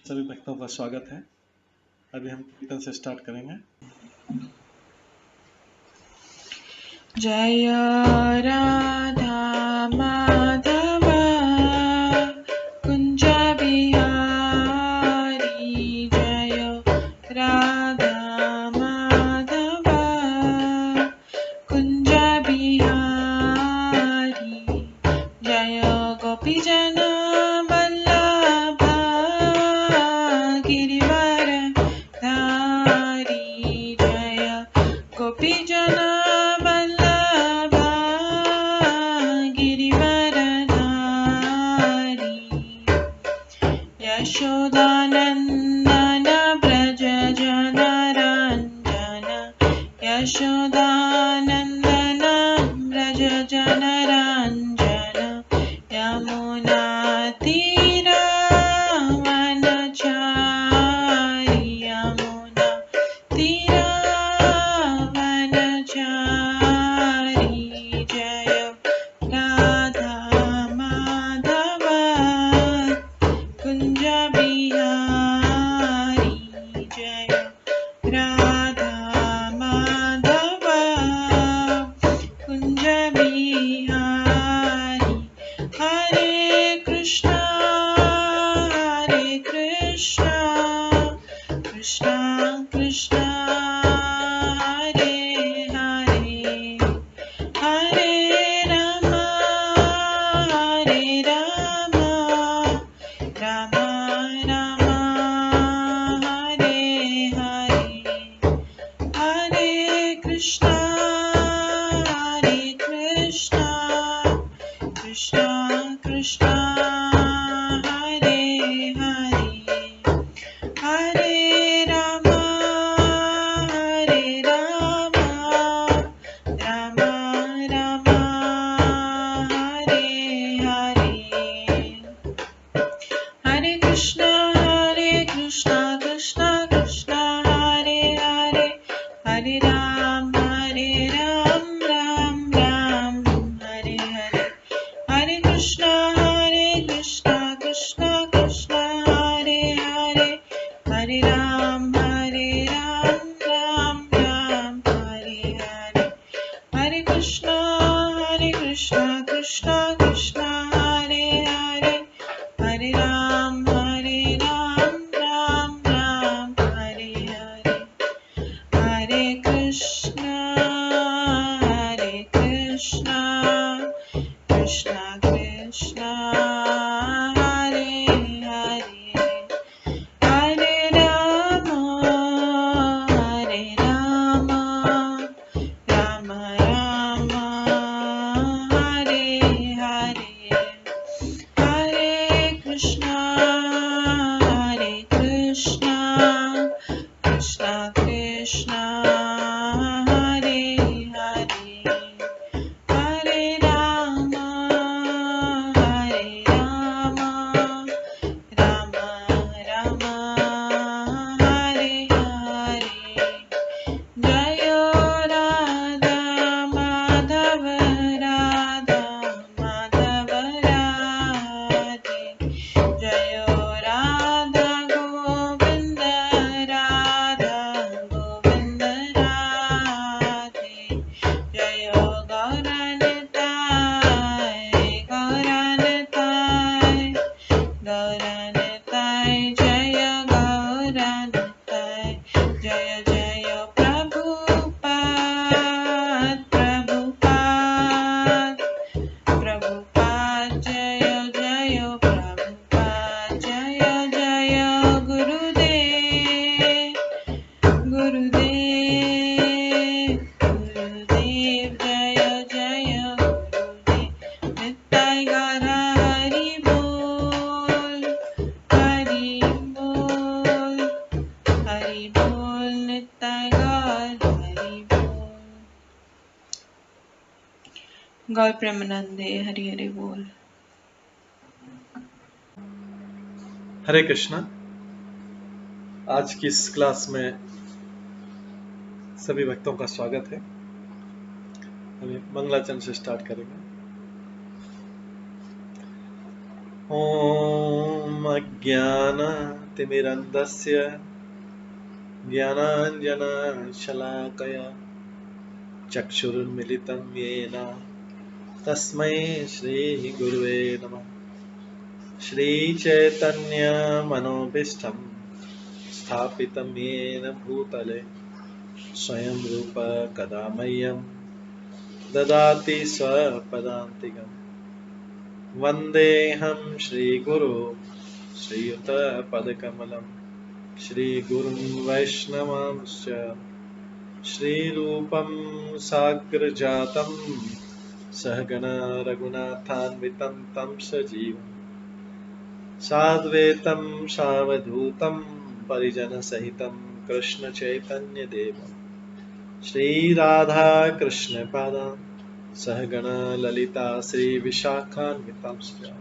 सभी भक्तों का स्वागत है। अभी हम कीर्तन से स्टार्ट करेंगे। जय राधा माधव कुंज बिहारी, जय राधा माधव कुंज बिहारी, जय गोपीजन वल्लभ गिरिवर धारी, जय गोपीजन वल्लभ गिरिवर धारी, यशोदानंदन व्रज जनरंजन, यशोदानंदन व्रज जनरंजन, यमुना तीरावनचारी, यमुना तीरावनचारी, जय राधा माधव कुंज बिहारी, जय राधा माधव कुंज बिहारी, हरे कृष्णा कृष्णा कृष्णा हरे हरे, हरे राम राम राम हरे हरे, हरे कृष्णा कृष्णा कृष्णा हरे हरे, हरे राम राम राम हरे हरे, हरे कृष्णा कृष्णा कृष्णा हरे हरे, हरे राम राम राम हरे हरे, हरे कृष्णा कृष्णा कृष्णा हरे हरे, हरे राम राम राम हरे हरे, हरे कृष्णा कृष्णा कृष्णा हरे हरे, हरे राम राम राम हरे हरे, हरे कृष्णा कृष्णा कृष्णा हरे हरे, हरे राम राम राम हरे हरे, हरे कृष्णा कृष्णा कृष्णा हरे हरे, हरे राम राम राम हरे हरे, जय राधा माधव राधे, जय राधा गोविंद राधे, जय गौरनिताय जय गौरनिताय, जय जय प्रभुपाद जय जय प्रभुपाद, जय जय गुरुदेव जय जय गुरुदेव, नित्य गौर हरि बोल नित्य गौर हरि बोल। गौर प्रेमानंदे हरि हरि बोल। हरे कृष्णा। आज की इस क्लास में सभी भक्तों का स्वागत है। अभी मंगलाचरण से स्टार्ट करेंगे। ओम अज्ञान तिमिरन्धस्य ज्ञानाञ्जनशलाकया चक्षुरुन्मिलितं येन तस्मै श्रीगुरुवे नमः। श्रीचैतन्यमनोभीष्टं स्थापितं येन भूतले स्वयं रूप कदा मह्यं ददाति स्वपदान्तिकम्। वन्देऽहं श्रीगुरो श्रीयुतपदकमलं श्रीगुरुं वैष्णवांश्च श्रीरूपं साग्रजातं सहगण रघुनाथान्वितं तं सजीवं साद्वैतं सावधूतं परिजनसहितं कृष्णचैतन्यदेवं श्रीराधाकृष्णपादान् सहगण ललिता श्रीविशाखान्वितांश्च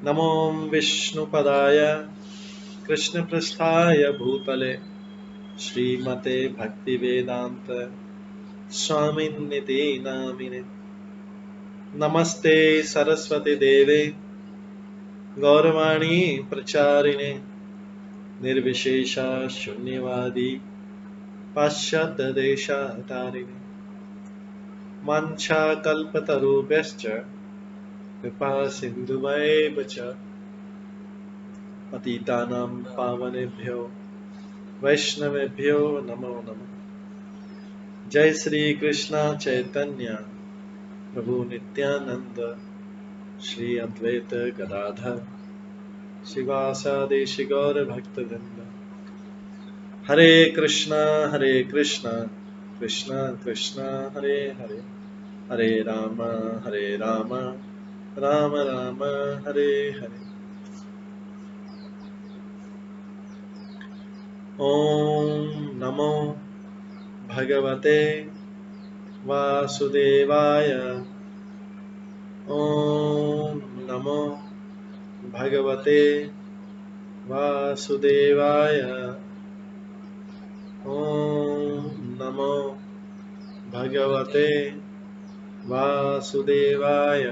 नमो विष्णुपदाय कृष्णपृष्ठाय भूतले श्रीमते भक्तिवेदान्त स्वामिन्निति नामिने। नमस्ते सरस्वती देवे गौरवाणी प्रचारिणे निर्विशेष शून्यवादी पाश्चात्य देशतारिणे। वाञ्छाकल्पतरुभ्यश्च कृपा सिन्धुभ्येव च पतितानां पावनेभ्यो वैष्णवेभ्यो नमो नमः। जय श्री कृष्ण चैतन्य प्रभु नित्यानंद श्री अद्वैत गदाधर शिवासादि गौर भक्तवृंद। हरे कृष्णा कृष्णा कृष्णा हरे हरे, हरे राम राम राम हरे हरे। ओम नमो भगवते वासुदेवाय। ओम नमो भगवते वासुदेवाय। ओम नमो भगवते वासुदेवाय।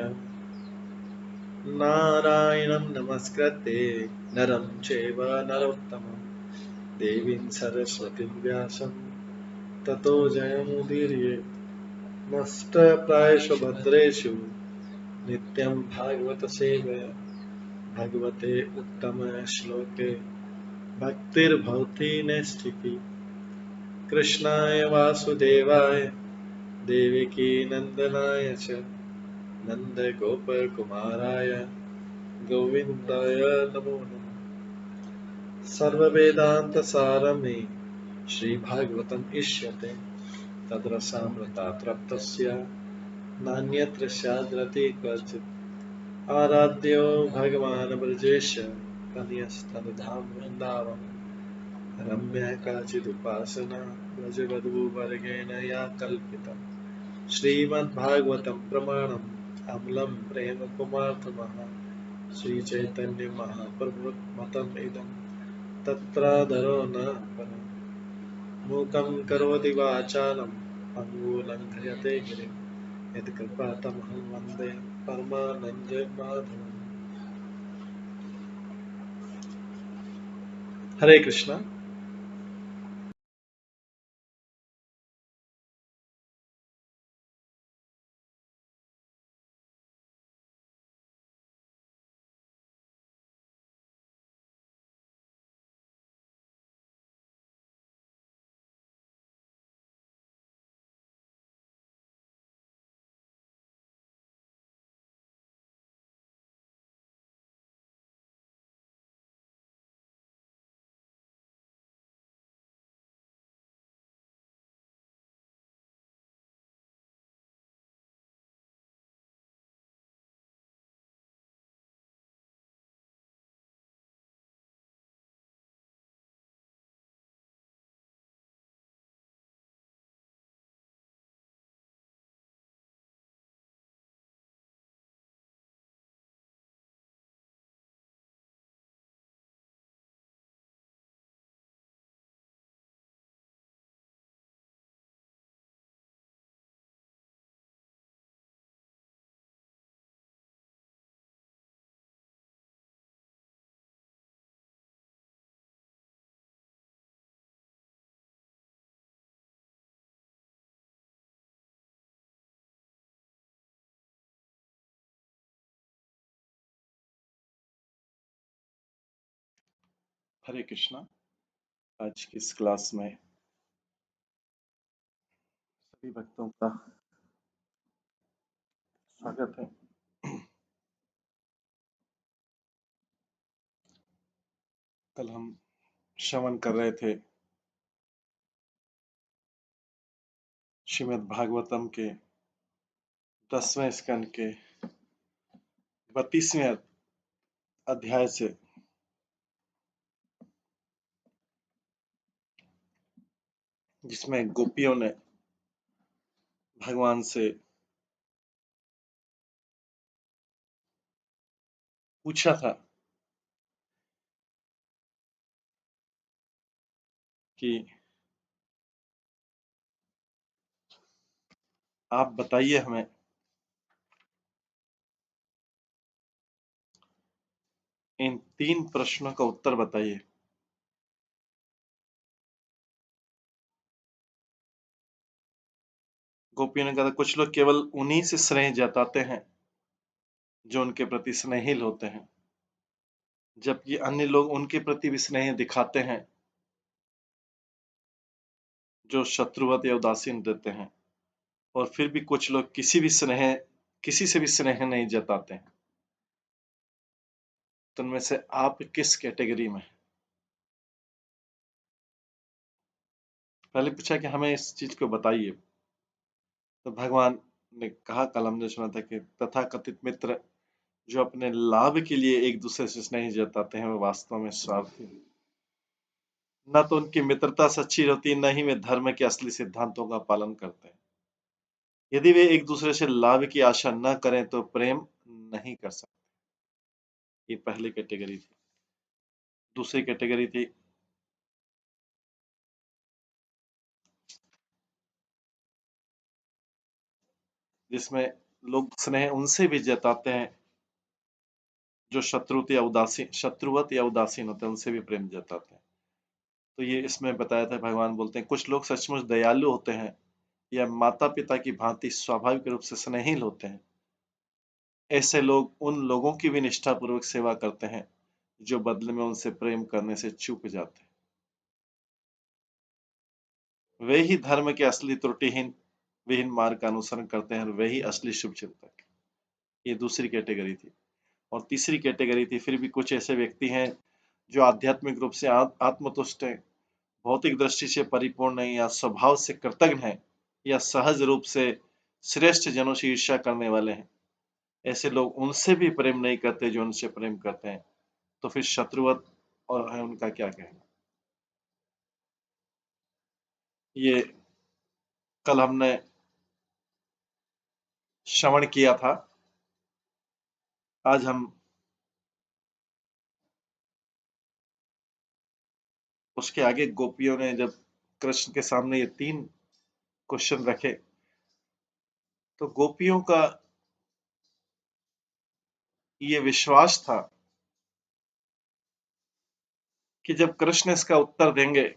नारायणं नमस्कृत्य नरं चैव नरोत्तमं देवीं सरस्वतीं व्यासं ततो जयमुदीरयेत्। नष्टप्रायेषु भद्रेषु नित्यं भागवत सेवया भगवते उत्तम श्लोके भक्तिर्भवति नैष्ठिकी। कृष्णाय वासुदेवाय देवकी नंदनाय च नन्दगोपकुमाराय गोविन्दाय नमो नमः। सर्ववेदान्तसारमे श्रीभागवतम् इष्यते तद्रसामृतात् नान्यत्र स्याद्रति क्वचित्। आराध्यो भगवान् ब्रजेश कन्यस्तनधाम वृन्दावन रम्या काचिदुपासना व्रजवधूवर्गेण या कल्पिता। श्रीमद्भागवतं प्रमाणम् अमलं प्रेम कुमार्थमः श्रीचैतन्य महाप्रभुमतम् इदं तत्रादरो न परम्। मूकं करोति वाचालं पङ्गुलङ्घयते गिरिं यत्कृपातमहं वन्दे परमानन्दमाधवम्। हरे कृष्णा। हरे कृष्णा। आज की इस क्लास में सभी भक्तों का स्वागत है। कल हम श्रवण कर रहे थे श्रीमद् भागवतम के 10वें स्कंद के 32वें अध्याय से, जिसमें गोपियों ने भगवान से पूछा था कि आप बताइए हमें इन 3 प्रश्नों का उत्तर बताइए। गोपियों ने कहा, कुछ लोग केवल उन्हीं से स्नेह जताते हैं जो उनके प्रति स्नेहिल होते हैं, जबकि अन्य लोग उनके प्रति भी स्नेह दिखाते हैं जो शत्रुवत या उदासीन देते हैं, और फिर भी कुछ लोग किसी से भी स्नेह नहीं जताते हैं। तो उनमें से आप किस कैटेगरी में? पहले पूछा कि हमें इस चीज को बताइए। तो भगवान ने कहा, कल हमने सुना था कि तथाकथित मित्र जो अपने लाभ के लिए एक दूसरे से स्नेह जताते हैं, वे वास्तव में स्वार्थी हैं। न तो उनकी मित्रता सच्ची रहती, न ही वे धर्म के असली सिद्धांतों का पालन करते हैं। यदि वे एक दूसरे से लाभ की आशा न करें तो प्रेम नहीं कर सकते। ये पहली कैटेगरी थी। दूसरी कैटेगरी थी जिसमें लोग स्नेह उनसे भी जताते हैं जो शत्रुवत या उदासीन होते हैं, उनसे भी प्रेम जताते हैं। तो ये इसमें बताया था, भगवान बोलते हैं कुछ लोग सचमुच दयालु होते हैं या माता पिता की भांति स्वाभाविक रूप से स्नेहिल होते हैं। ऐसे लोग उन लोगों की भी निष्ठापूर्वक सेवा करते हैं जो बदले में उनसे प्रेम करने से चूक जाते हैं। वे ही धर्म के असली त्रुटिहीन विहीन मार्ग का अनुसरण करते हैं और वे ही असली शुभचिंतक। ये दूसरी कैटेगरी थी। और तीसरी कैटेगरी थी, फिर भी कुछ ऐसे व्यक्ति हैं जो आध्यात्मिक रूप से आत्मतुष्ट हैं, भौतिक दृष्टि से परिपूर्ण हैं, या स्वभाव से कृतज्ञ हैं, या सहज रूप से श्रेष्ठ जनों से ईर्ष्या करने वाले हैं। ऐसे लोग उनसे भी प्रेम नहीं करते जो उनसे प्रेम करते हैं। तो फिर शत्रुवत और है उनका क्या कहना? ये कल हमने श्रवण किया था। आज हम उसके आगे गोपियों ने जब कृष्ण के सामने ये 3 क्वेश्चन रखे, तो गोपियों का ये विश्वास था कि जब कृष्ण इसका उत्तर देंगे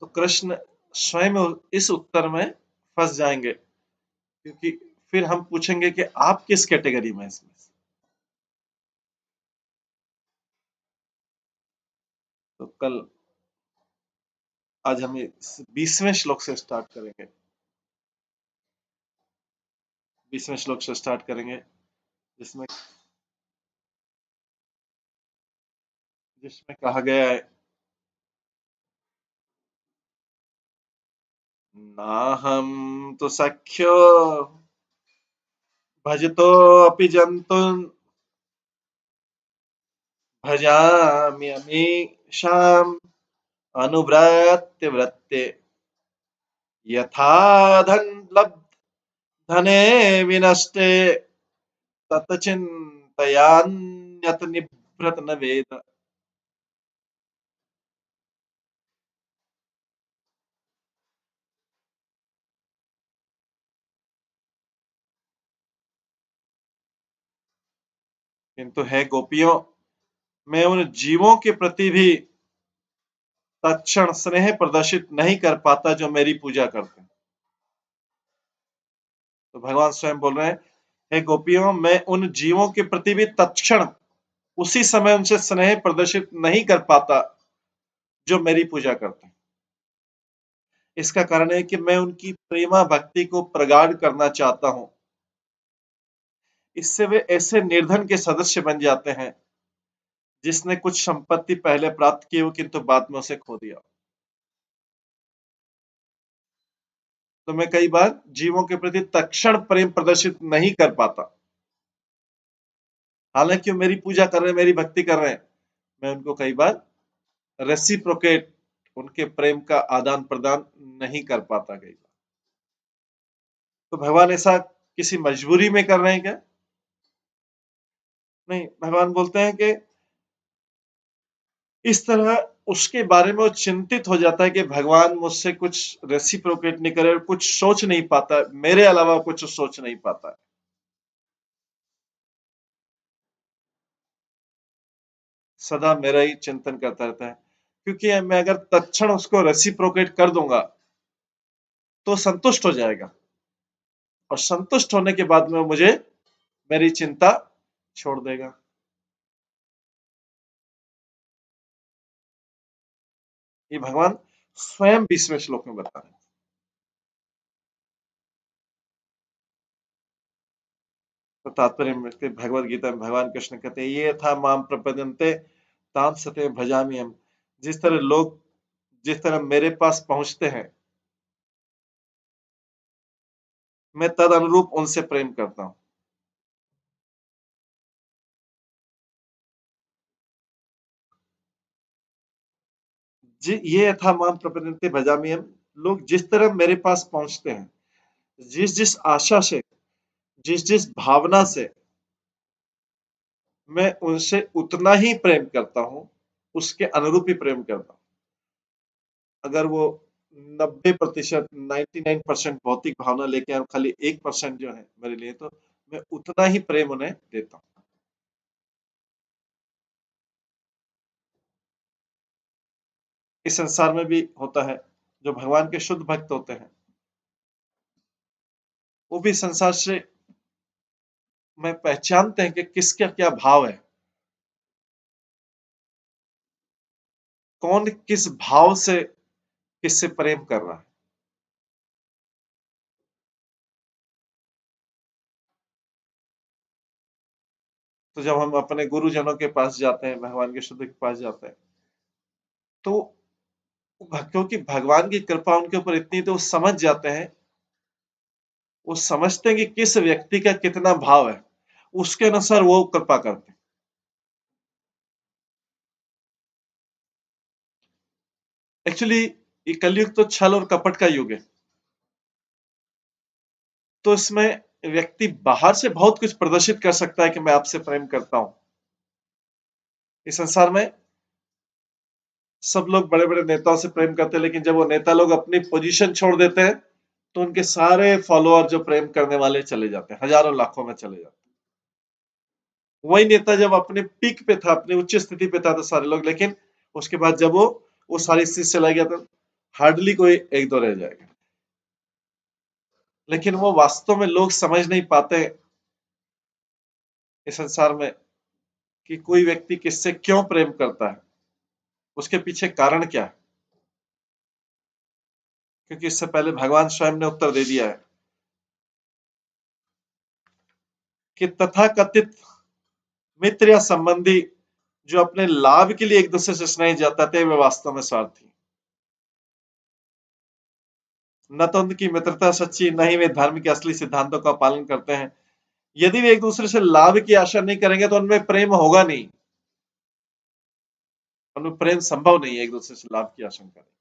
तो कृष्ण स्वयं इस उत्तर में फंस जाएंगे, क्योंकि फिर हम पूछेंगे कि आप किस कैटेगरी में इसमें। तो आज हम 20वें श्लोक से स्टार्ट करेंगे। 20वें श्लोक से स्टार्ट करेंगे जिसमें जिसमें कहा गया है, नाहं तु सख्यो भजतोऽपि जन्तून् भजाम्यमीषाम् अनुव्रत्य वृत्ते यथा धने विनष्टे ततचिन्तयान्यत निभृत न वेद। किंतु है गोपियों, मैं उन जीवों के प्रति भी तत्क्षण स्नेह प्रदर्शित नहीं कर पाता जो मेरी पूजा करते हैं। तो भगवान स्वयं बोल रहे हैं, हे गोपियों, मैं उन जीवों के प्रति भी तत्क्षण उसी समय उनसे स्नेह प्रदर्शित नहीं कर पाता जो मेरी पूजा करते हैं। इसका कारण है कि मैं उनकी प्रेमा भक्ति को प्रगाढ़ करना चाहता हूं। इससे वे ऐसे निर्धन के सदस्य बन जाते हैं जिसने कुछ संपत्ति पहले प्राप्त की हो किंतु बाद में उसे खो दिया। तो मैं कई बार जीवों के प्रति तत्क्षण प्रेम प्रदर्शित नहीं कर पाता। हालांकि वो मेरी पूजा कर रहे हैं, मेरी भक्ति कर रहे हैं, मैं उनको कई बार रेसिप्रोकेट उनके प्रेम का आदान प्रदान नहीं कर पाता कई बार। तो भगवान ऐसा किसी मजबूरी में कर रहे हैं क्या? नहीं, भगवान बोलते हैं कि इस तरह उसके बारे में वो चिंतित हो जाता है कि भगवान मुझसे कुछ रेसिप्रोकेट नहीं करे और कुछ सोच नहीं पाता, मेरे अलावा कुछ सोच नहीं पाता है। सदा मेरा ही चिंतन करता रहता है, क्योंकि मैं अगर तत्क्षण उसको रेसिप्रोकेट कर दूंगा तो संतुष्ट हो जाएगा, और संतुष्ट होने के बाद में मुझे मेरी चिंता छोड़ देगा। ये भगवान स्वयं 20वें श्लोक में बता रहे हैं। तो तात्पर्य में भगवत गीता में भगवान कृष्ण कहते हैं, ये था माम प्रपद्यन्ते ताम सते भजामि हम। जिस तरह लोग जिस तरह मेरे पास पहुंचते हैं, मैं तद अनुरूप उनसे प्रेम करता हूं। ये था माम प्रपद्यन्ते भजामि हम। लोग जिस तरह मेरे पास पहुंचते हैं, जिस जिस आशा से, जिस जिस भावना से, मैं उनसे उतना ही प्रेम करता हूं, उसके अनुरूप ही प्रेम करता हूं। अगर वो 90%, 99% भौतिक भावना लेके आए, खाली 1% जो है मेरे लिए, तो मैं उतना ही प्रेम उन्हें देता हूं। इस संसार में भी होता है, जो भगवान के शुद्ध भक्त होते हैं, वो भी संसार से में पहचानते हैं कि किसका क्या भाव है, कौन किस भाव से किससे प्रेम कर रहा है। तो जब हम अपने गुरुजनों के पास जाते हैं, भगवान के शुद्ध के पास जाते हैं, तो क्योंकि भगवान की कृपा उनके ऊपर इतनी, तो वो समझ जाते हैं, वो समझते हैं कि किस व्यक्ति का कितना भाव है, उसके अनुसार वो कृपा करते हैं। एक्चुअली ये कलयुग तो छल और कपट का युग है, तो इसमें व्यक्ति बाहर से बहुत कुछ प्रदर्शित कर सकता है कि मैं आपसे प्रेम करता हूं। इस संसार में सब लोग बड़े बड़े नेताओं से प्रेम करते हैं, लेकिन जब वो नेता लोग अपनी पोजीशन छोड़ देते हैं, तो उनके सारे फॉलोअर जो प्रेम करने वाले चले जाते हैं, हजारों लाखों में चले जाते हैं। वही नेता जब अपने पीक पे था, अपनी उच्च स्थिति पे था, तो सारे लोग, लेकिन उसके बाद जब वो सारी स्थिति चला गया, तो हार्डली कोई एक दो रह जाएगा। लेकिन वो वास्तव में लोग समझ नहीं पाते इस संसार में कि कोई व्यक्ति किससे क्यों प्रेम करता है, उसके पीछे कारण क्या है। क्योंकि इससे पहले भगवान स्वयं ने उत्तर दे दिया है कि तथाकथित मित्र या संबंधी जो अपने लाभ के लिए एक दूसरे से स्नेह जताते हैं, वे वास्तव में स्वार्थी। न तो उनकी मित्रता सच्ची, न ही वे धर्म के असली सिद्धांतों का पालन करते हैं। यदि वे एक दूसरे से लाभ की आशा नहीं करेंगे, तो उनमें प्रेम होगा नहीं, उनमें प्रेम संभव नहीं है एक दूसरे से लाभ की आशंका नहीं।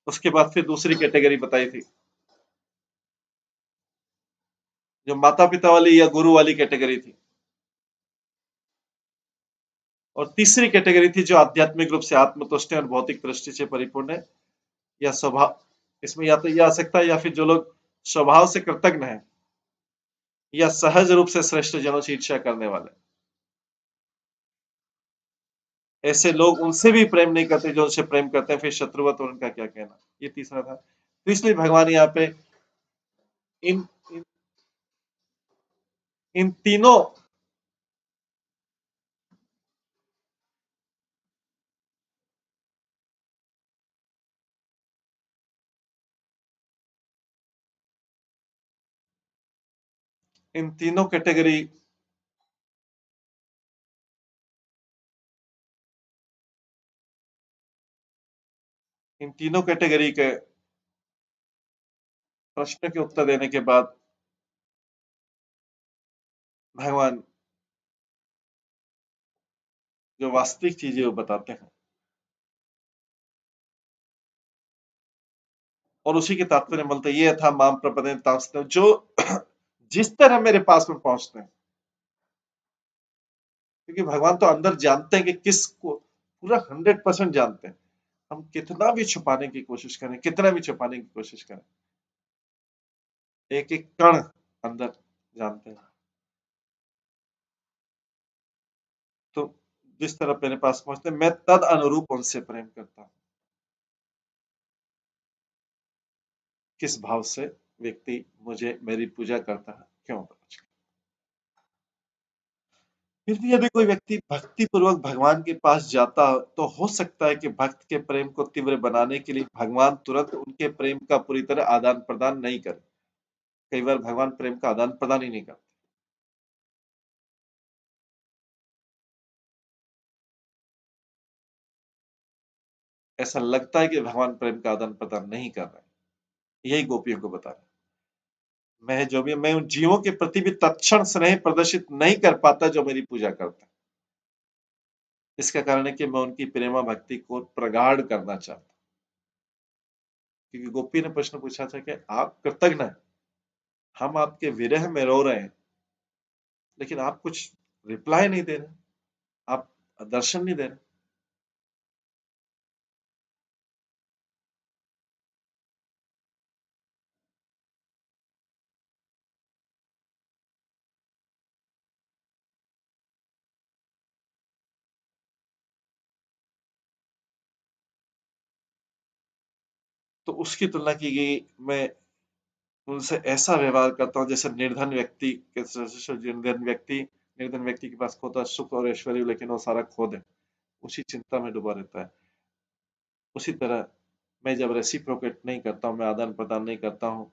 उसके बाद फिर दूसरी कैटेगरी बताई थी, जो माता पिता वाली या गुरु वाली कैटेगरी थी, और तीसरी कैटेगरी थी जो आध्यात्मिक रूप से आत्मतुष्ट है और भौतिक दृष्टि से परिपूर्ण है, या स्वभाव, इसमें या तो यह आ सकता है, या फिर जो लोग स्वभाव से कृतज्ञ है, या सहज रूप से श्रेष्ठ जनों से ईर्ष्या करने वाले। ऐसे लोग उनसे भी प्रेम नहीं करते जो उनसे प्रेम करते हैं, फिर शत्रुवत और उनका क्या कहना। ये तीसरा था। तो इसलिए भगवान यहाँ पे इन इन, इन तीनों इन तीनों कैटेगरी इन तीनों कैटेगरी के प्रश्न के उत्तर देने के बाद भगवान जो वास्तविक चीजें वो बताते हैं और उसी के तात्पर्य बोलते ये था माम प्रपदे जो जिस तरह मेरे पास में पहुंचते हैं, क्योंकि भगवान तो अंदर जानते हैं कि किसको पूरा 100% जानते हैं। हम कितना भी छुपाने की कोशिश करें, कितना भी छुपाने की कोशिश करें, एक एक कण अंदर जानते हैं। तो जिस तरह मेरे पास पहुंचते मैं तद अनुरूप उनसे प्रेम करता हूं। किस भाव से व्यक्ति मुझे मेरी पूजा करता है, क्यों? फिर भी यदि कोई व्यक्ति भक्ति पूर्वक भगवान के पास जाता तो हो सकता है कि भक्त के प्रेम को तीव्र बनाने के लिए भगवान तुरंत उनके प्रेम का पूरी तरह आदान प्रदान नहीं करे। कई बार भगवान प्रेम का आदान प्रदान ही नहीं करते। ऐसा लगता है कि भगवान प्रेम का आदान प्रदान नहीं कर रहे हैं। यही गोपियों को बता रहे हैं। मैं जो भी मैं उन जीवों के प्रति भी तत्क्षण स्नेह प्रदर्शित नहीं कर पाता जो मेरी पूजा करते हैं। इसका कारण है कि मैं उनकी प्रेमा भक्ति को प्रगाढ़ करना चाहता हूं। क्योंकि गोपी ने प्रश्न पूछा था कि आप कृतज्ञ हैं, हम आपके विरह में रो रहे हैं, लेकिन आप कुछ रिप्लाई नहीं दे रहे, आप दर्शन नहीं दे रहे। तो उसकी तुलना की गई, मैं उनसे ऐसा व्यवहार करता हूँ जैसे निर्धन व्यक्ति निर्धन व्यक्ति के पास होता है सुख और ऐश्वर्य, लेकिन वो सारा खो दे, उसी चिंता में डूबा रहता है। उसी तरह मैं जब रेसिप्रोकेट नहीं करता हूँ, मैं आदान प्रदान नहीं करता हूँ,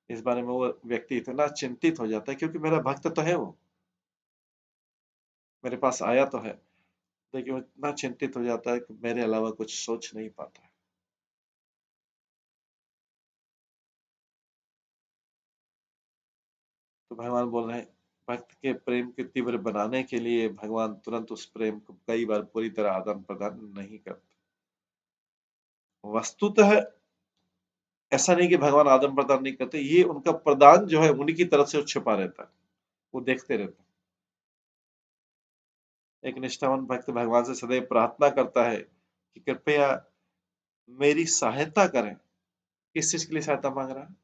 इस बारे में वो व्यक्ति इतना चिंतित हो जाता है, क्योंकि मेरा भक्त तो है, वो मेरे पास आया तो है, लेकिन वो इतना चिंतित हो जाता है कि मेरे अलावा कुछ सोच नहीं पाता है। तो भगवान बोल रहे हैं भक्त के प्रेम के तीव्र बनाने के लिए भगवान तुरंत उस प्रेम को कई बार पूरी तरह आदान प्रदान नहीं करते। वस्तुतः ऐसा नहीं कि भगवान आदान प्रदान नहीं करते, ये उनका प्रदान जो है उन्हीं की तरफ से वो छिपा रहता है, वो देखते रहते हैं। एक निष्ठावान भक्त भगवान से सदैव प्रार्थना करता है कि कृपया मेरी सहायता करें। किस चीज के लिए सहायता मांग रहा है?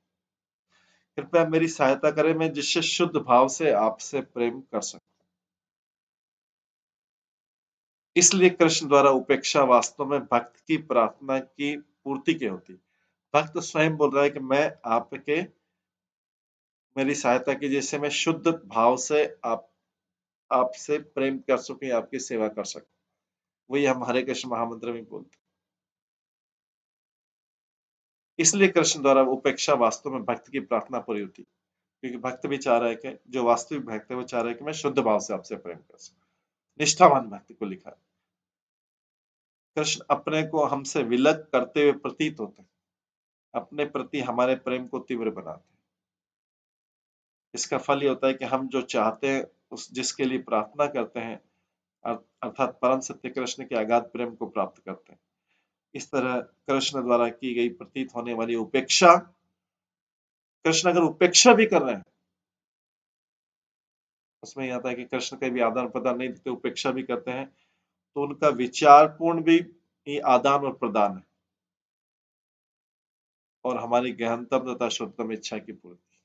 कृपया मेरी सहायता करें, मैं जिससे शुद्ध भाव से आपसे प्रेम कर सकूं। इसलिए कृष्ण द्वारा उपेक्षा वास्तव में भक्त की प्रार्थना की पूर्ति की होती। भक्त स्वयं बोल रहा है कि मैं आपके मेरी सहायता की, जिससे मैं शुद्ध भाव से आपसे प्रेम कर सकूं, आपकी सेवा कर सकूं। वही हम हरे कृष्ण महामंत्र में बोलते हैं। इसलिए कृष्ण द्वारा उपेक्षा वास्तव में भक्त की प्रार्थना पूरी होती, क्योंकि भक्त भी चाह रहा है कि जो वास्तविक भक्त है वो चाह रहा है कि मैं शुद्ध भाव से आपसे प्रेम कर सकूं। निष्ठावान भक्त को लिखा है। कृष्ण अपने को हमसे विलग करते हुए प्रतीत होते हैं, अपने प्रति हमारे प्रेम को तीव्र बनाते हैं। इसका फल ये होता है कि हम जो चाहते हैं, उस जिसके लिए प्रार्थना करते हैं, अर्थात परम सत्य कृष्ण के अगाध प्रेम को प्राप्त करते हैं। इस तरह कृष्ण द्वारा की गई प्रतीत होने वाली उपेक्षा, कृष्ण अगर उपेक्षा भी कर रहे हैं, उसमें यह आता है कि कृष्ण का भी आदान प्रदान नहीं देते, उपेक्षा भी करते हैं, तो उनका विचारपूर्ण भी आदान और प्रदान है, और हमारी गहनतम तथा शुद्धतम इच्छा की पूर्ति।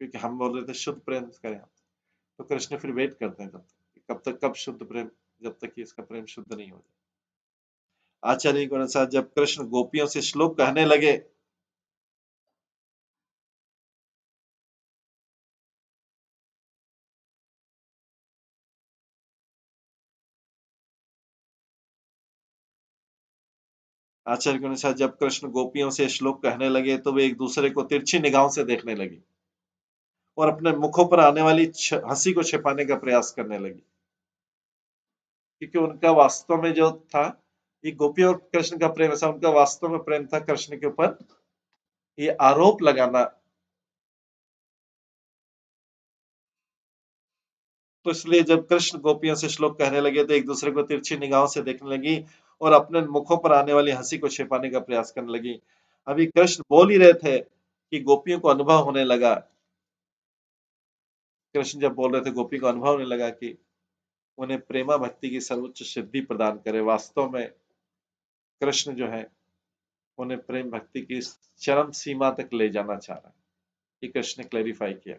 क्योंकि हम बोल रहे थे शुद्ध प्रेम करें, तो कृष्ण फिर वेट करते हैं कब तक कब शुद्ध प्रेम, जब तक कि इसका प्रेम शुद्ध नहीं हो जाए। आचार्य के अनुसार जब कृष्ण गोपियों से श्लोक कहने लगे आचार्य के अनुसार जब कृष्ण गोपियों से श्लोक कहने लगे तो वे एक दूसरे को तिरछी निगाहों से देखने लगी और अपने मुखों पर आने वाली हंसी को छिपाने का प्रयास करने लगी, क्योंकि उनका वास्तव में जो था, ये गोपी और कृष्ण का प्रेम ऐसा, उनका वास्तव में प्रेम था कृष्ण के ऊपर ये आरोप लगाना। तो इसलिए जब कृष्ण गोपियों से श्लोक कहने लगे तो एक दूसरे को तिरछी निगाहों से देखने लगी और अपने मुखों पर आने वाली हंसी को छिपाने का प्रयास करने लगी। अभी कृष्ण बोल ही रहे थे कि गोपियों को अनुभव होने लगा, कृष्ण जब बोल रहे थे गोपी को अनुभव होने लगा कि उन्हें प्रेमा भक्ति की सर्वोच्च सिद्धि प्रदान करे। वास्तव में कृष्ण जो है उन्हें प्रेम भक्ति की चरम सीमा तक ले जाना चाह रहा है, ये कृष्ण ने क्लैरिफाई किया।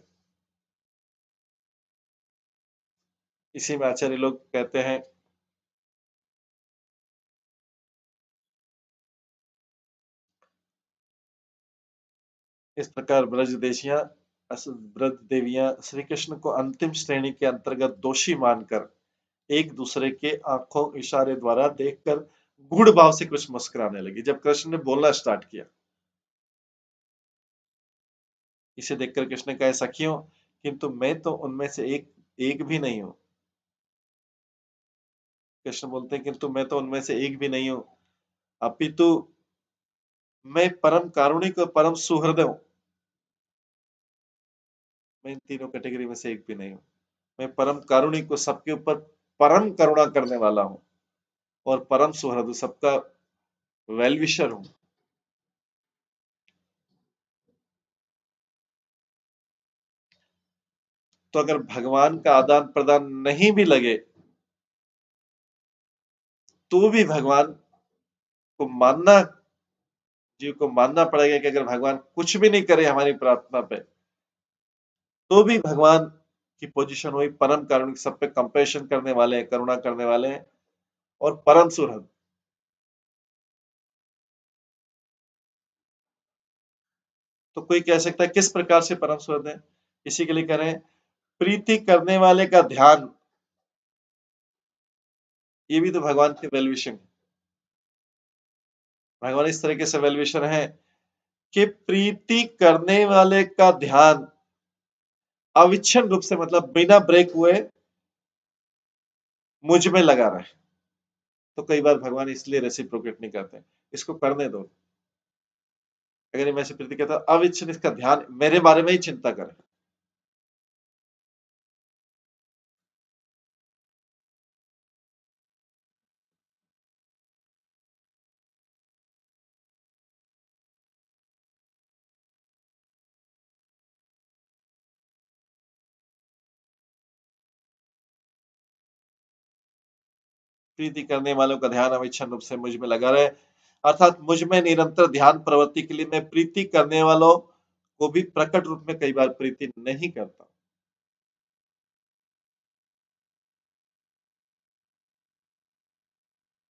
इसी में आचार्य लोग कहते हैं इस प्रकार ब्रज देवियां श्री कृष्ण को अंतिम श्रेणी के अंतर्गत दोषी मानकर एक दूसरे के आंखों इशारे द्वारा देखकर गूढ़ भाव से कुछ मुस्कुराने लगी। जब कृष्ण ने बोलना स्टार्ट किया, इसे देखकर कृष्ण ने कहा, सखियों, किंतु मैं तो उनमें से एक एक भी नहीं हूं। कृष्ण बोलते हैं किंतु मैं तो उनमें से एक भी नहीं हूं, अपितु मैं परम कारुणिक और परम सुहृद हूं। मैं इन तीनों कैटेगरी में से एक भी नहीं हूं। मैं परम कारुणिक को सबके ऊपर परम करुणा करने वाला हूं और परम सुहृद सबका वेलविशर हूं। तो अगर भगवान का आदान प्रदान नहीं भी लगे तो भी भगवान को मानना, जीव को मानना पड़ेगा कि अगर भगवान कुछ भी नहीं करे हमारी प्रार्थना पे, तो भी भगवान की पोजीशन हुई परम कारुणिक, सब पे कंपेशन करने वाले हैं, करुणा करने वाले हैं और परम सुहृद। तो कोई कह सकता है किस प्रकार से परम सुहृद है? इसी के लिए कह रहे हैं प्रीति करने वाले का ध्यान, ये भी तो भगवान के वेल विशिंग। भगवान इस तरीके से वेल विशर है कि प्रीति करने वाले का ध्यान अविच्छिन्न रूप से, मतलब बिना ब्रेक हुए मुझ में लगा रहे। तो कई बार भगवान इसलिए रेसिप्रोकेट नहीं करते, इसको करने दो। अगर मैं से प्रीति कहता अविच्छिन्न इसका ध्यान मेरे बारे में ही चिंता करे। प्रीति करने वालों का ध्यान अविच्छिन्न रूप से मुझ में लगा रहे, अर्थात मुझ में निरंतर ध्यान प्रवृत्ति के लिए मैं प्रीति करने वालों को भी प्रकट रूप में कई बार प्रीति नहीं करता।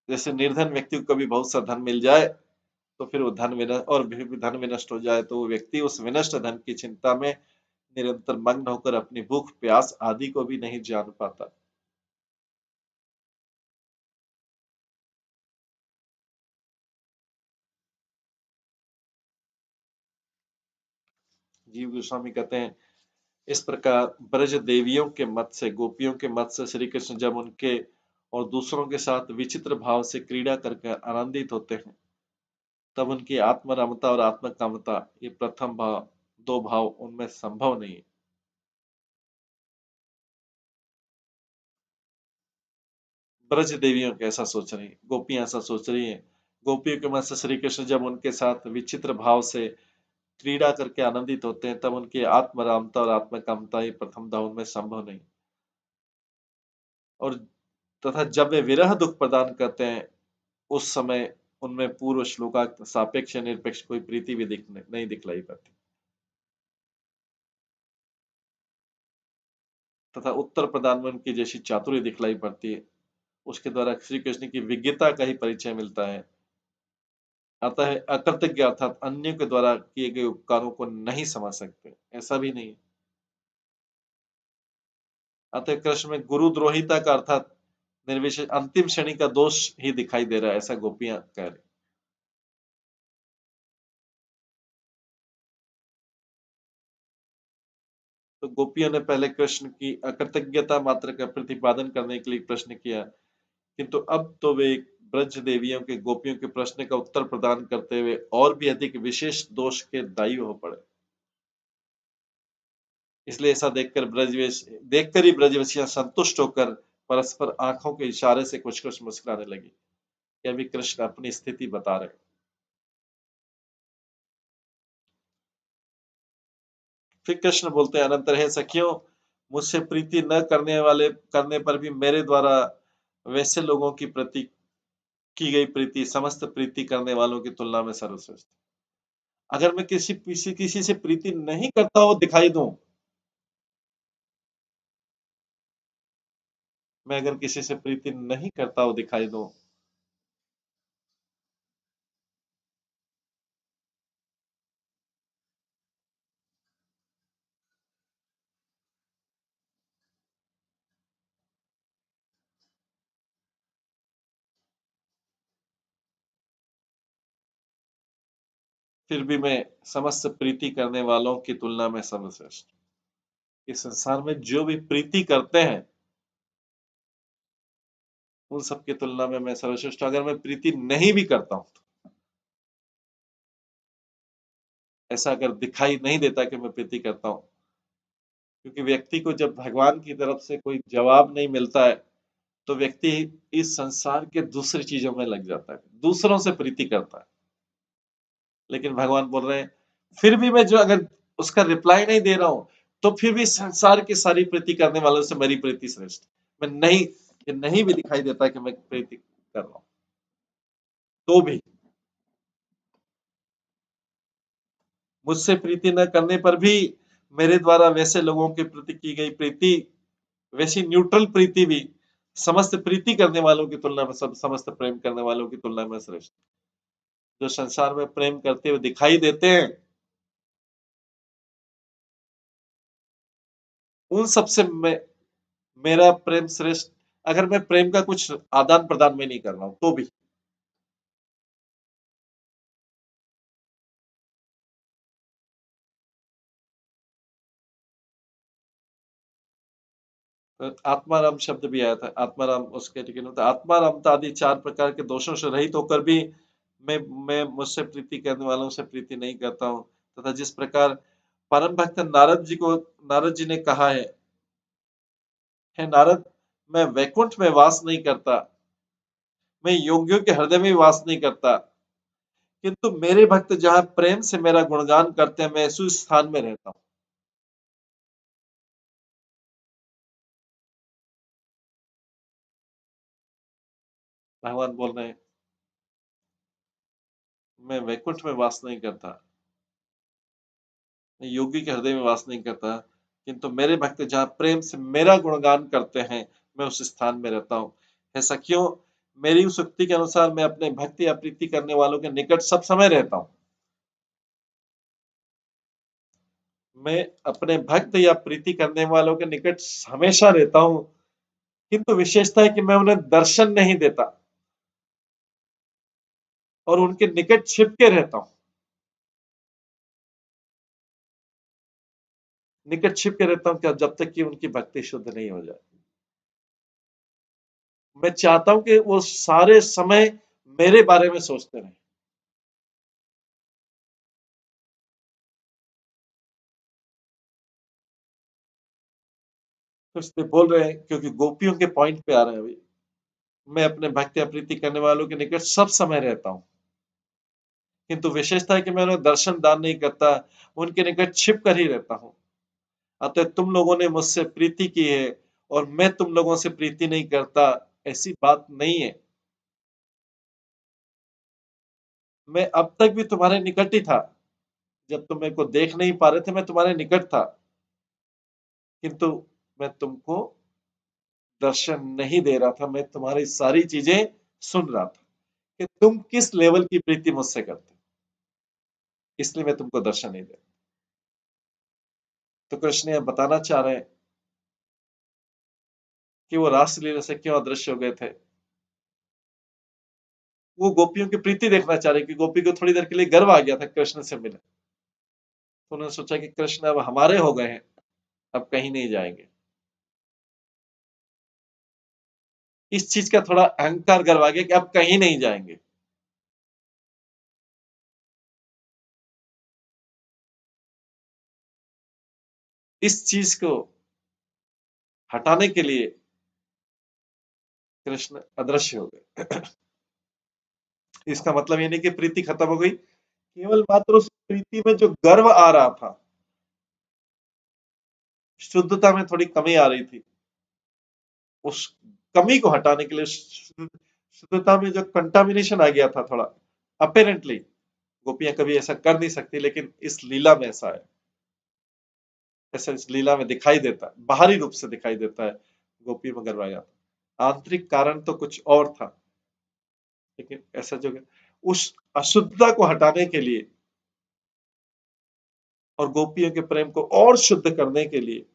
जैसे निर्धन व्यक्ति को कभी बहुत सा धन मिल जाए तो फिर वो धन विनष्ट, और भी धन विनष्ट हो जाए तो वो व्यक्ति उस विनष्ट धन की चिंता में निरंतर मग्न होकर अपनी भूख प्यास आदि को भी नहीं जान पाता। जीव गोस्वामी कहते हैं इस प्रकार ब्रज देवियों के मत से, गोपियों के मत से श्री कृष्ण जब उनके और दूसरों के साथ विचित्र भाव से क्रीड़ा करके आनंदित होते हैं, तब उनकी आत्म रमता और आत्म कामता, ये प्रथम भाव, दो भाव उनमें संभव नहीं है। ब्रज देवियों कैसा सोच रही, गोपियां ऐसा सोच रही हैं। गोपियों के मन से श्री कृष्ण जब उनके साथ विचित्र भाव से क्रीड़ा करके आनंदित होते हैं, तब उनकी आत्मरामता और आत्मकामता ये प्रथम दावन में संभव नहीं। और तथा जब वे विरह दुख प्रदान करते हैं, उस समय उनमें पूर्व श्लोका सापेक्ष निरपेक्ष कोई प्रीति भी नहीं दिखलाई पड़ती, तथा उत्तर प्रदान में उनकी जैसी चातुर्य दिखलाई पड़ती है, उसके द्वारा श्री कृष्ण की विज्ञता का ही परिचय मिलता है। अतः अकृतज्ञ अर्थात अन्य के द्वारा किए गए उपकारों को नहीं समझ सकते, ऐसा भी नहीं। अतः कृष्ण में गुरुद्रोहिता का अर्थात निर्विशेष अंतिम श्रेणी का दोष ही दिखाई दे रहा है, ऐसा गोपियां कह रही। तो गोपियों ने पहले कृष्ण की अकृतज्ञता मात्र का प्रतिपादन करने के लिए प्रश्न किया, किंतु अब तो वे ब्रज देवियों के गोपियों के प्रश्न का उत्तर प्रदान करते हुए और भी अधिक विशेष दोष के दायी हो पड़े। इसलिए ऐसा देखकर ही ब्रजवसियां संतुष्ट होकर परस्पर आंखों के इशारे से कुछ कुछ मुस्कुराने लगी कि अभी कृष्ण अपनी स्थिति बता रहे। फिर कृष्ण बोलते हैं, अनंतर है सखियों, मुझसे प्रीति न करने पर भी मेरे द्वारा वैसे लोगों की प्रति की गई प्रीति समस्त प्रीति करने वालों की तुलना में सर्वश्रेष्ठ। अगर मैं किसी से प्रीति नहीं करता हो दिखाई दूं, मैं अगर किसी से प्रीति नहीं करता हो दिखाई दूं, फिर भी मैं समस्त प्रीति करने वालों की तुलना में सर्वश्रेष्ठ। इस संसार में जो भी प्रीति करते हैं उन सब की तुलना में मैं सर्वश्रेष्ठ। अगर मैं प्रीति नहीं भी करता हूं, ऐसा अगर दिखाई नहीं देता कि मैं प्रीति करता हूं, क्योंकि व्यक्ति को जब भगवान की तरफ से कोई जवाब नहीं मिलता है तो व्यक्ति इस संसार के दूसरी चीजों में लग जाता है, दूसरों से प्रीति करता है। लेकिन भगवान बोल रहे हैं, फिर भी मैं जो अगर उसका रिप्लाई नहीं दे रहा हूं तो फिर भी संसार की सारी प्रीति करने वालों से मेरी प्रीति श्रेष्ठ। मैं नहीं, ये नहीं भी दिखाई देता कि मैं प्रीति कर रहा हूं तो भी, मुझसे प्रीति न करने पर भी मेरे द्वारा वैसे लोगों के प्रति की गई प्रीति, वैसी न्यूट्रल प्रीति भी समस्त प्रीति करने वालों की तुलना में, समस्त प्रेम करने वालों की तुलना में श्रेष्ठ। जो संसार में प्रेम करते हुए दिखाई देते हैं उन सबसे मेरा प्रेम श्रेष्ठ। अगर मैं प्रेम का कुछ आदान प्रदान में नहीं कर रहा हूं तो भी। आत्माराम शब्द भी आया था, आत्माराम उसके ठीक है, आत्माराम आदि 4 प्रकार के दोषों से रहित होकर भी मैं मैं मुझसे प्रीति करने वालों से प्रीति नहीं करता हूं। तथा जिस प्रकार परम भक्त नारद जी ने कहा है, हे नारद, मैं वैकुंठ में वास नहीं करता, मैं योगियों के हृदय में वास नहीं करता, किंतु मेरे भक्त जहां प्रेम से मेरा गुणगान करते हैं मैं उसी स्थान में रहता हूं। भगवान बोल रहे हैं, मैं वैकुंठ में वास नहीं करता, मैं योगी के हृदय में वास नहीं करता, किंतु मेरे भक्त जहां प्रेम से मेरा गुणगान करते हैं मैं उस स्थान में रहता हूं। हे सखियों, मेरी उस उक्ति के अनुसार मैं अपने भक्ति या प्रीति करने वालों के निकट सब समय रहता हूं। मैं अपने भक्त या प्रीति करने वालों के निकट हमेशा रहता हूं, किंतु विशेषता है कि मैं उन्हें दर्शन नहीं देता और उनके निकट छिप के रहता हूं। निकट छिप के रहता हूं क्या, जब तक कि उनकी भक्ति शुद्ध नहीं हो जाए। मैं चाहता हूं कि वो सारे समय मेरे बारे में सोचते रहें। तो इसलिए बोल रहे हैं क्योंकि गोपियों के पॉइंट पे आ रहे हैं अभी। मैं अपने भक्ति या प्रीति करने वालों के निकट सब समय रहता हूं, किंतु विशेषता है कि मैं उन्हें दर्शन दान नहीं करता, उनके निकट छिप कर ही रहता हूं। अतः तुम लोगों ने मुझसे प्रीति की है और मैं तुम लोगों से प्रीति नहीं करता, ऐसी बात नहीं है। मैं अब तक भी तुम्हारे निकट ही था, जब तुम मेरे को देख नहीं पा रहे थे मैं तुम्हारे निकट था, किंतु मैं तुमको दर्शन नहीं दे रहा था, मैं तुम्हारी सारी चीजें सुन रहा था कि तुम किस लेवल की प्रीति मुझसे करते, इसलिए मैं तुमको दर्शन नहीं दे। तो कृष्ण यह बताना चाह रहे हैं कि वो रासलीला से क्यों अदृश्य हो गए थे। वो गोपियों की प्रीति देखना चाह रहे कि गोपी को थोड़ी देर के लिए गर्व आ गया था कृष्ण से मिले, तो उन्होंने सोचा कि कृष्ण अब हमारे हो गए हैं, अब कहीं नहीं जाएंगे। इस चीज का थोड़ा अहंकार गर्व आ गया कि अब कहीं नहीं जाएंगे। इस चीज को हटाने के लिए कृष्ण अदृश्य हो गए। इसका मतलब ये नहीं कि प्रीति खत्म हो गई, केवल मात्र उस प्रीति में जो गर्व आ रहा था, शुद्धता में थोड़ी कमी आ रही थी, उस कमी को हटाने के लिए, शुद्धता में जो कंटामिनेशन आ गया था थोड़ा, अपेरेंटली गोपियां कभी ऐसा कर नहीं सकती, लेकिन इस लीला में ऐसा है, ऐसा इस लीला में दिखाई देता है, बाहरी रूप से दिखाई देता है। गोपी में गर्व आ गया था, आंतरिक कारण तो कुछ और था, लेकिन ऐसा जो उस अशुद्धता को हटाने के लिए और गोपियों के प्रेम को और शुद्ध करने के लिए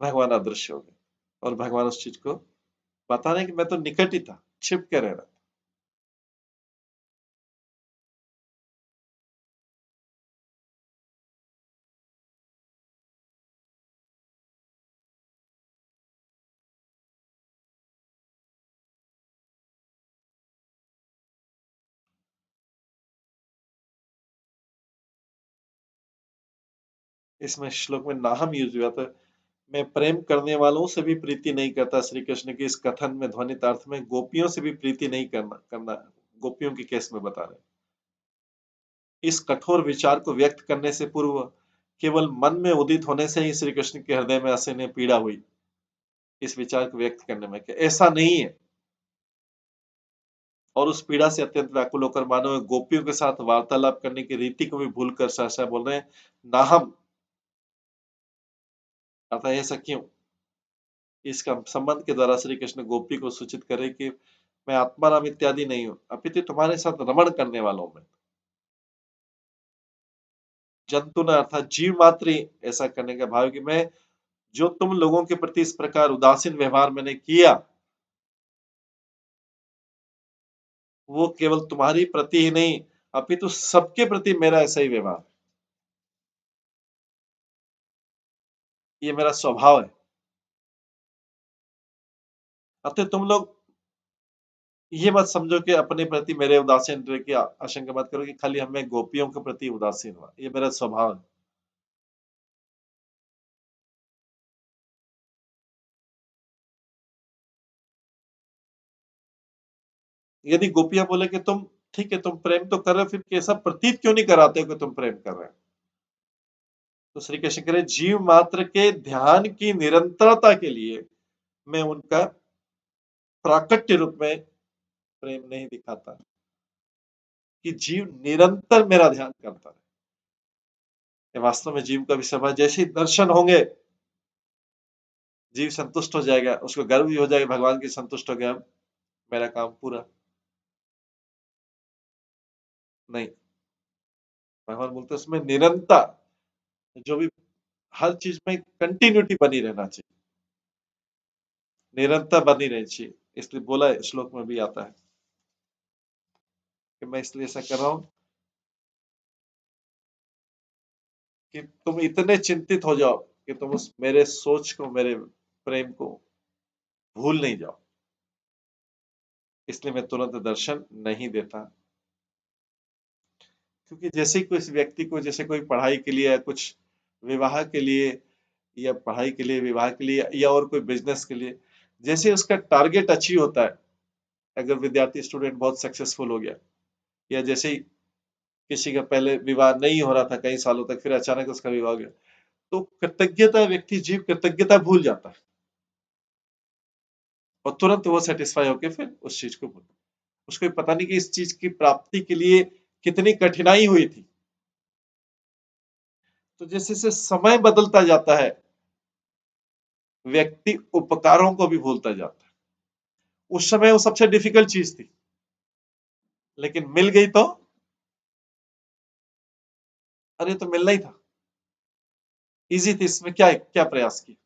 भगवान अदृश्य हो गए, और भगवान उस चीज को बता रहे कि मैं तो निकट ही था, छिप के रह रहा था। इसमें श्लोक में नाहम यूज हुआ था, मैं प्रेम करने वालों से भी प्रीति नहीं करता। श्री कृष्ण के इस कथन में ध्वनित अर्थ में गोपियों से भी प्रीति नहीं करना गोपियों के केस में बता रहे। इस कठोर विचार को व्यक्त करने से पूर्व केवल मन में उदित होने से ही श्री कृष्ण के हृदय में असहनीय पीड़ा हुई। इस विचार को व्यक्त करने में कि ऐसा नहीं है, और उस पीड़ा से अत्यंत व्याकुल होकर मानव गोपियों के साथ वार्तालाप करने की रीति को भी भूलकर सहसा बोल रहे हैं नाहम, अतः ऐसा क्यों। इसका संबंध के द्वारा श्री कृष्ण गोपी को सूचित करे कि मैं आत्माराम इत्यादि नहीं हूं, अपितु तुम्हारे साथ रमण करने वालों में जंतु न अर्थात जीव मात्र ही ऐसा करने का भाव कि मैं जो तुम लोगों के प्रति इस प्रकार उदासीन व्यवहार मैंने किया, वो केवल तुम्हारी प्रति ही नहीं अपितु सबके प्रति मेरा ऐसा ही व्यवहार, ये मेरा स्वभाव है। अतः तुम लोग ये मत समझो कि अपने प्रति मेरे उदासीन की आशंका मत करो कि खाली हमें गोपियों के प्रति उदासीन हुआ, ये मेरा स्वभाव है। यदि गोपियां बोले कि तुम ठीक है, तुम प्रेम तो कर रहे हो, फिर कैसा प्रतीत क्यों नहीं कराते हो कि तुम प्रेम कर रहे हो, तो श्री कृष्ण कह रहे जीव मात्र के ध्यान की निरंतरता के लिए मैं उनका प्राकट्य रूप में प्रेम नहीं दिखाता, कि जीव निरंतर मेरा ध्यान करता है। ये वास्तव में जीव का भी स्वभाव, जैसे ही दर्शन होंगे जीव संतुष्ट हो जाएगा, उसको गर्व भी हो जाएगा भगवान की संतुष्ट हो गया, अब मेरा काम पूरा। नहीं, भगवान बोलते हैं उसमें निरंतर, जो भी हर चीज में कंटिन्यूटी बनी रहना चाहिए, निरंतर बनी रहनी चाहिए। इसलिए बोला है, श्लोक में भी आता है कि मैं इसलिए ऐसा कर रहा हूं कि तुम इतने चिंतित हो जाओ कि तुम उस मेरे सोच को, मेरे प्रेम को भूल नहीं जाओ, इसलिए मैं तुरंत दर्शन नहीं देता। क्योंकि जैसे ही किसी व्यक्ति को, जैसे कोई पढ़ाई के लिए या कुछ विवाह के लिए, या पढ़ाई के लिए, विवाह के लिए, या और कोई बिजनेस के लिए, जैसे उसका टारगेट अचीव होता है, अगर विद्यार्थी स्टूडेंट बहुत सक्सेसफुल हो गया, या जैसे ही किसी का पहले विवाह नहीं हो रहा था कई सालों तक, फिर अचानक उसका विवाह हो गया, तो कृतज्ञता, व्यक्ति जीव कृतज्ञता भूल जाता है, और तुरंत वो सेटिस्फाई होकर फिर उस चीज को भूल, उसको पता नहीं कि इस चीज की प्राप्ति के लिए कितनी कठिनाई हुई थी। तो जैसे जैसे समय बदलता जाता है, व्यक्ति उपकारों को भी भूलता जाता है। उस समय वो सबसे डिफिकल्ट चीज थी, लेकिन मिल गई तो अरे तो मिलना ही था, इजी थी, इसमें क्या क्या प्रयास किया।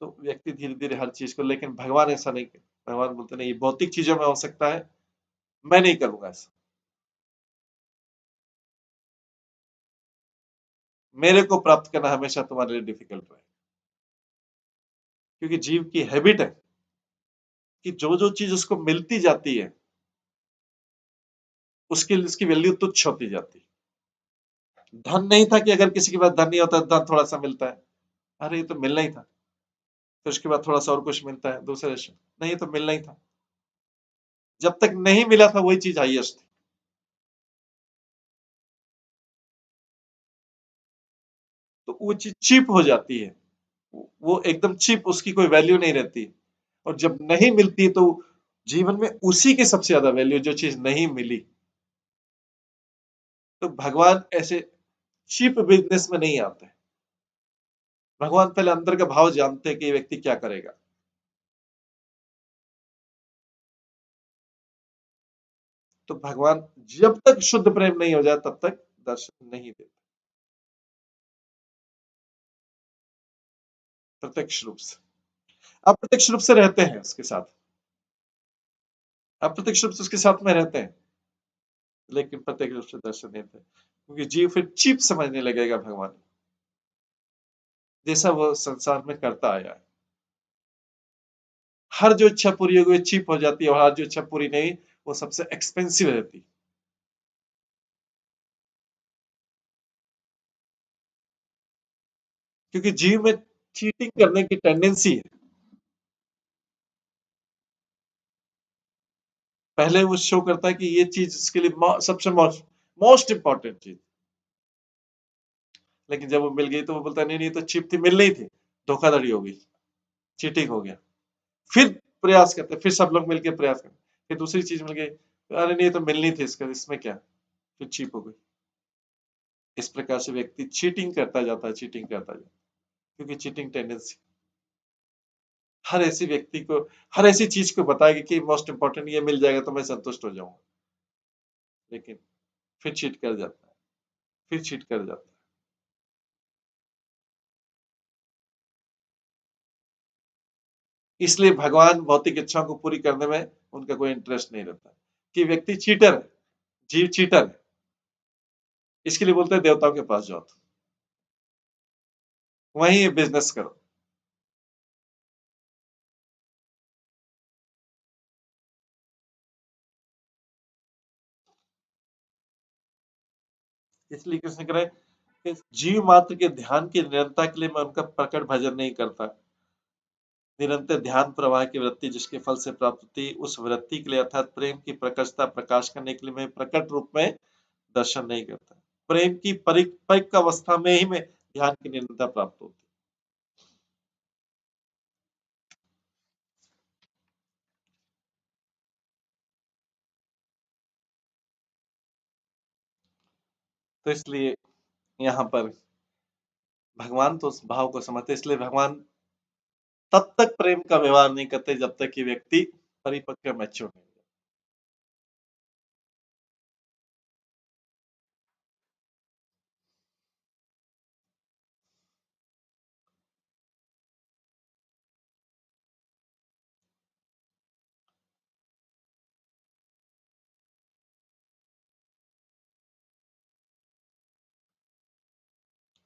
तो व्यक्ति धीरे धीरे हर चीज को, लेकिन भगवान ऐसा नहीं करते। भगवान बोलते नहीं, ये भौतिक चीजों में हो सकता है, मैं नहीं करूंगा ऐसा। मेरे को प्राप्त करना हमेशा तुम्हारे लिए डिफिकल्ट रहेगा। क्योंकि जीव की हैबिट है कि जो जो चीज उसको मिलती जाती है उसकी उसकी वैल्यू तुच्छ होती जाती है। धन नहीं था कि अगर किसी के पास धन नहीं होता धन थोड़ा सा मिलता है, अरे ये तो मिलना ही था। फिर उसके बाद थोड़ा सा और कुछ मिलता है दूसरे से, नहीं ये तो मिलना ही था। जब तक नहीं मिला था वही चीज हाईएस्ट थी। तो वो चीज चीप हो जाती है, वो एकदम चीप, उसकी कोई वैल्यू नहीं रहती। और जब नहीं मिलती तो जीवन में उसी की सबसे ज्यादा वैल्यू, जो चीज नहीं मिली। तो भगवान ऐसे चीप बिजनेस में नहीं आते। भगवान पहले अंदर का भाव जानते हैं कि ये व्यक्ति क्या करेगा। तो भगवान जब तक शुद्ध प्रेम नहीं हो जाए तब तक दर्शन नहीं देते, प्रत्यक्ष रूप से। अप्रत्यक्ष रूप से रहते हैं उसके साथ, अप्रत्यक्ष रूप से उसके साथ में रहते हैं, लेकिन प्रत्यक्ष रूप से दर्शन नहीं देते, क्योंकि जीव फिर चीप समझने लगेगा भगवान, जैसा वो संसार में करता आया है। हर जो इच्छा पूरी होगी वो चीप हो जाती है, और हर जो इच्छा पूरी नहीं वो सबसे एक्सपेंसिव रहती है। क्योंकि जीव में चीटिंग करने की टेंडेंसी है। पहले वो शो करता है कि ये चीज इसके लिए सबसे मोस्ट इंपॉर्टेंट चीज, लेकिन जब वो मिल गई तो वो बोलता है नहीं नहीं तो चिप थी, मिल नहीं थी, धोखाधड़ी हो गई, चीटिंग हो गया। फिर प्रयास करते, फिर सब लोग मिलकर प्रयास करते, फिर दूसरी चीज मिल गई, अरे नहीं तो मिलनी थी, इसका इसमें क्या, फिर चीप हो गई। इस प्रकार से व्यक्ति चीटिंग करता जाता है, चीटिंग करता जाता है, क्योंकि चीटिंग टेंडेंसी हर ऐसी व्यक्ति को, हर ऐसी चीज को बताएगी कि मोस्ट इंपॉर्टेंट ये मिल जाएगा तो मैं संतुष्ट हो जाऊंगा, लेकिन फिर चीट कर जाता है, फिर चीट कर जाता है। इसलिए भगवान भौतिक इच्छाओं को पूरी करने में उनका कोई इंटरेस्ट नहीं रहता, कि व्यक्ति चीटर है, जीव चीटर है, इसके लिए बोलते हैं देवताओं के पास जाओ, वहीं बिजनेस करो। इसलिए कृष्ण कह रहे हैं कि जीव मात्र के ध्यान की निरंतरता के लिए मैं उनका प्रकट भजन नहीं करता। निरंतर ध्यान प्रवाह की वृत्ति जिसके फल से प्राप्त होती, उस वृत्ति के लिए अर्थात प्रेम की प्रकटता प्रकाश करने के लिए मैं प्रकट रूप में दर्शन नहीं करता। प्रेम की परिपक्व अवस्था में ही मैं ध्यान की निरंतरता प्राप्त होती। तो इसलिए यहाँ पर भगवान तो उस भाव को समझते, इसलिए भगवान तब तक प्रेम का व्यवहार नहीं करते जब तक कि व्यक्ति परिपक्व मैच्योर नहीं।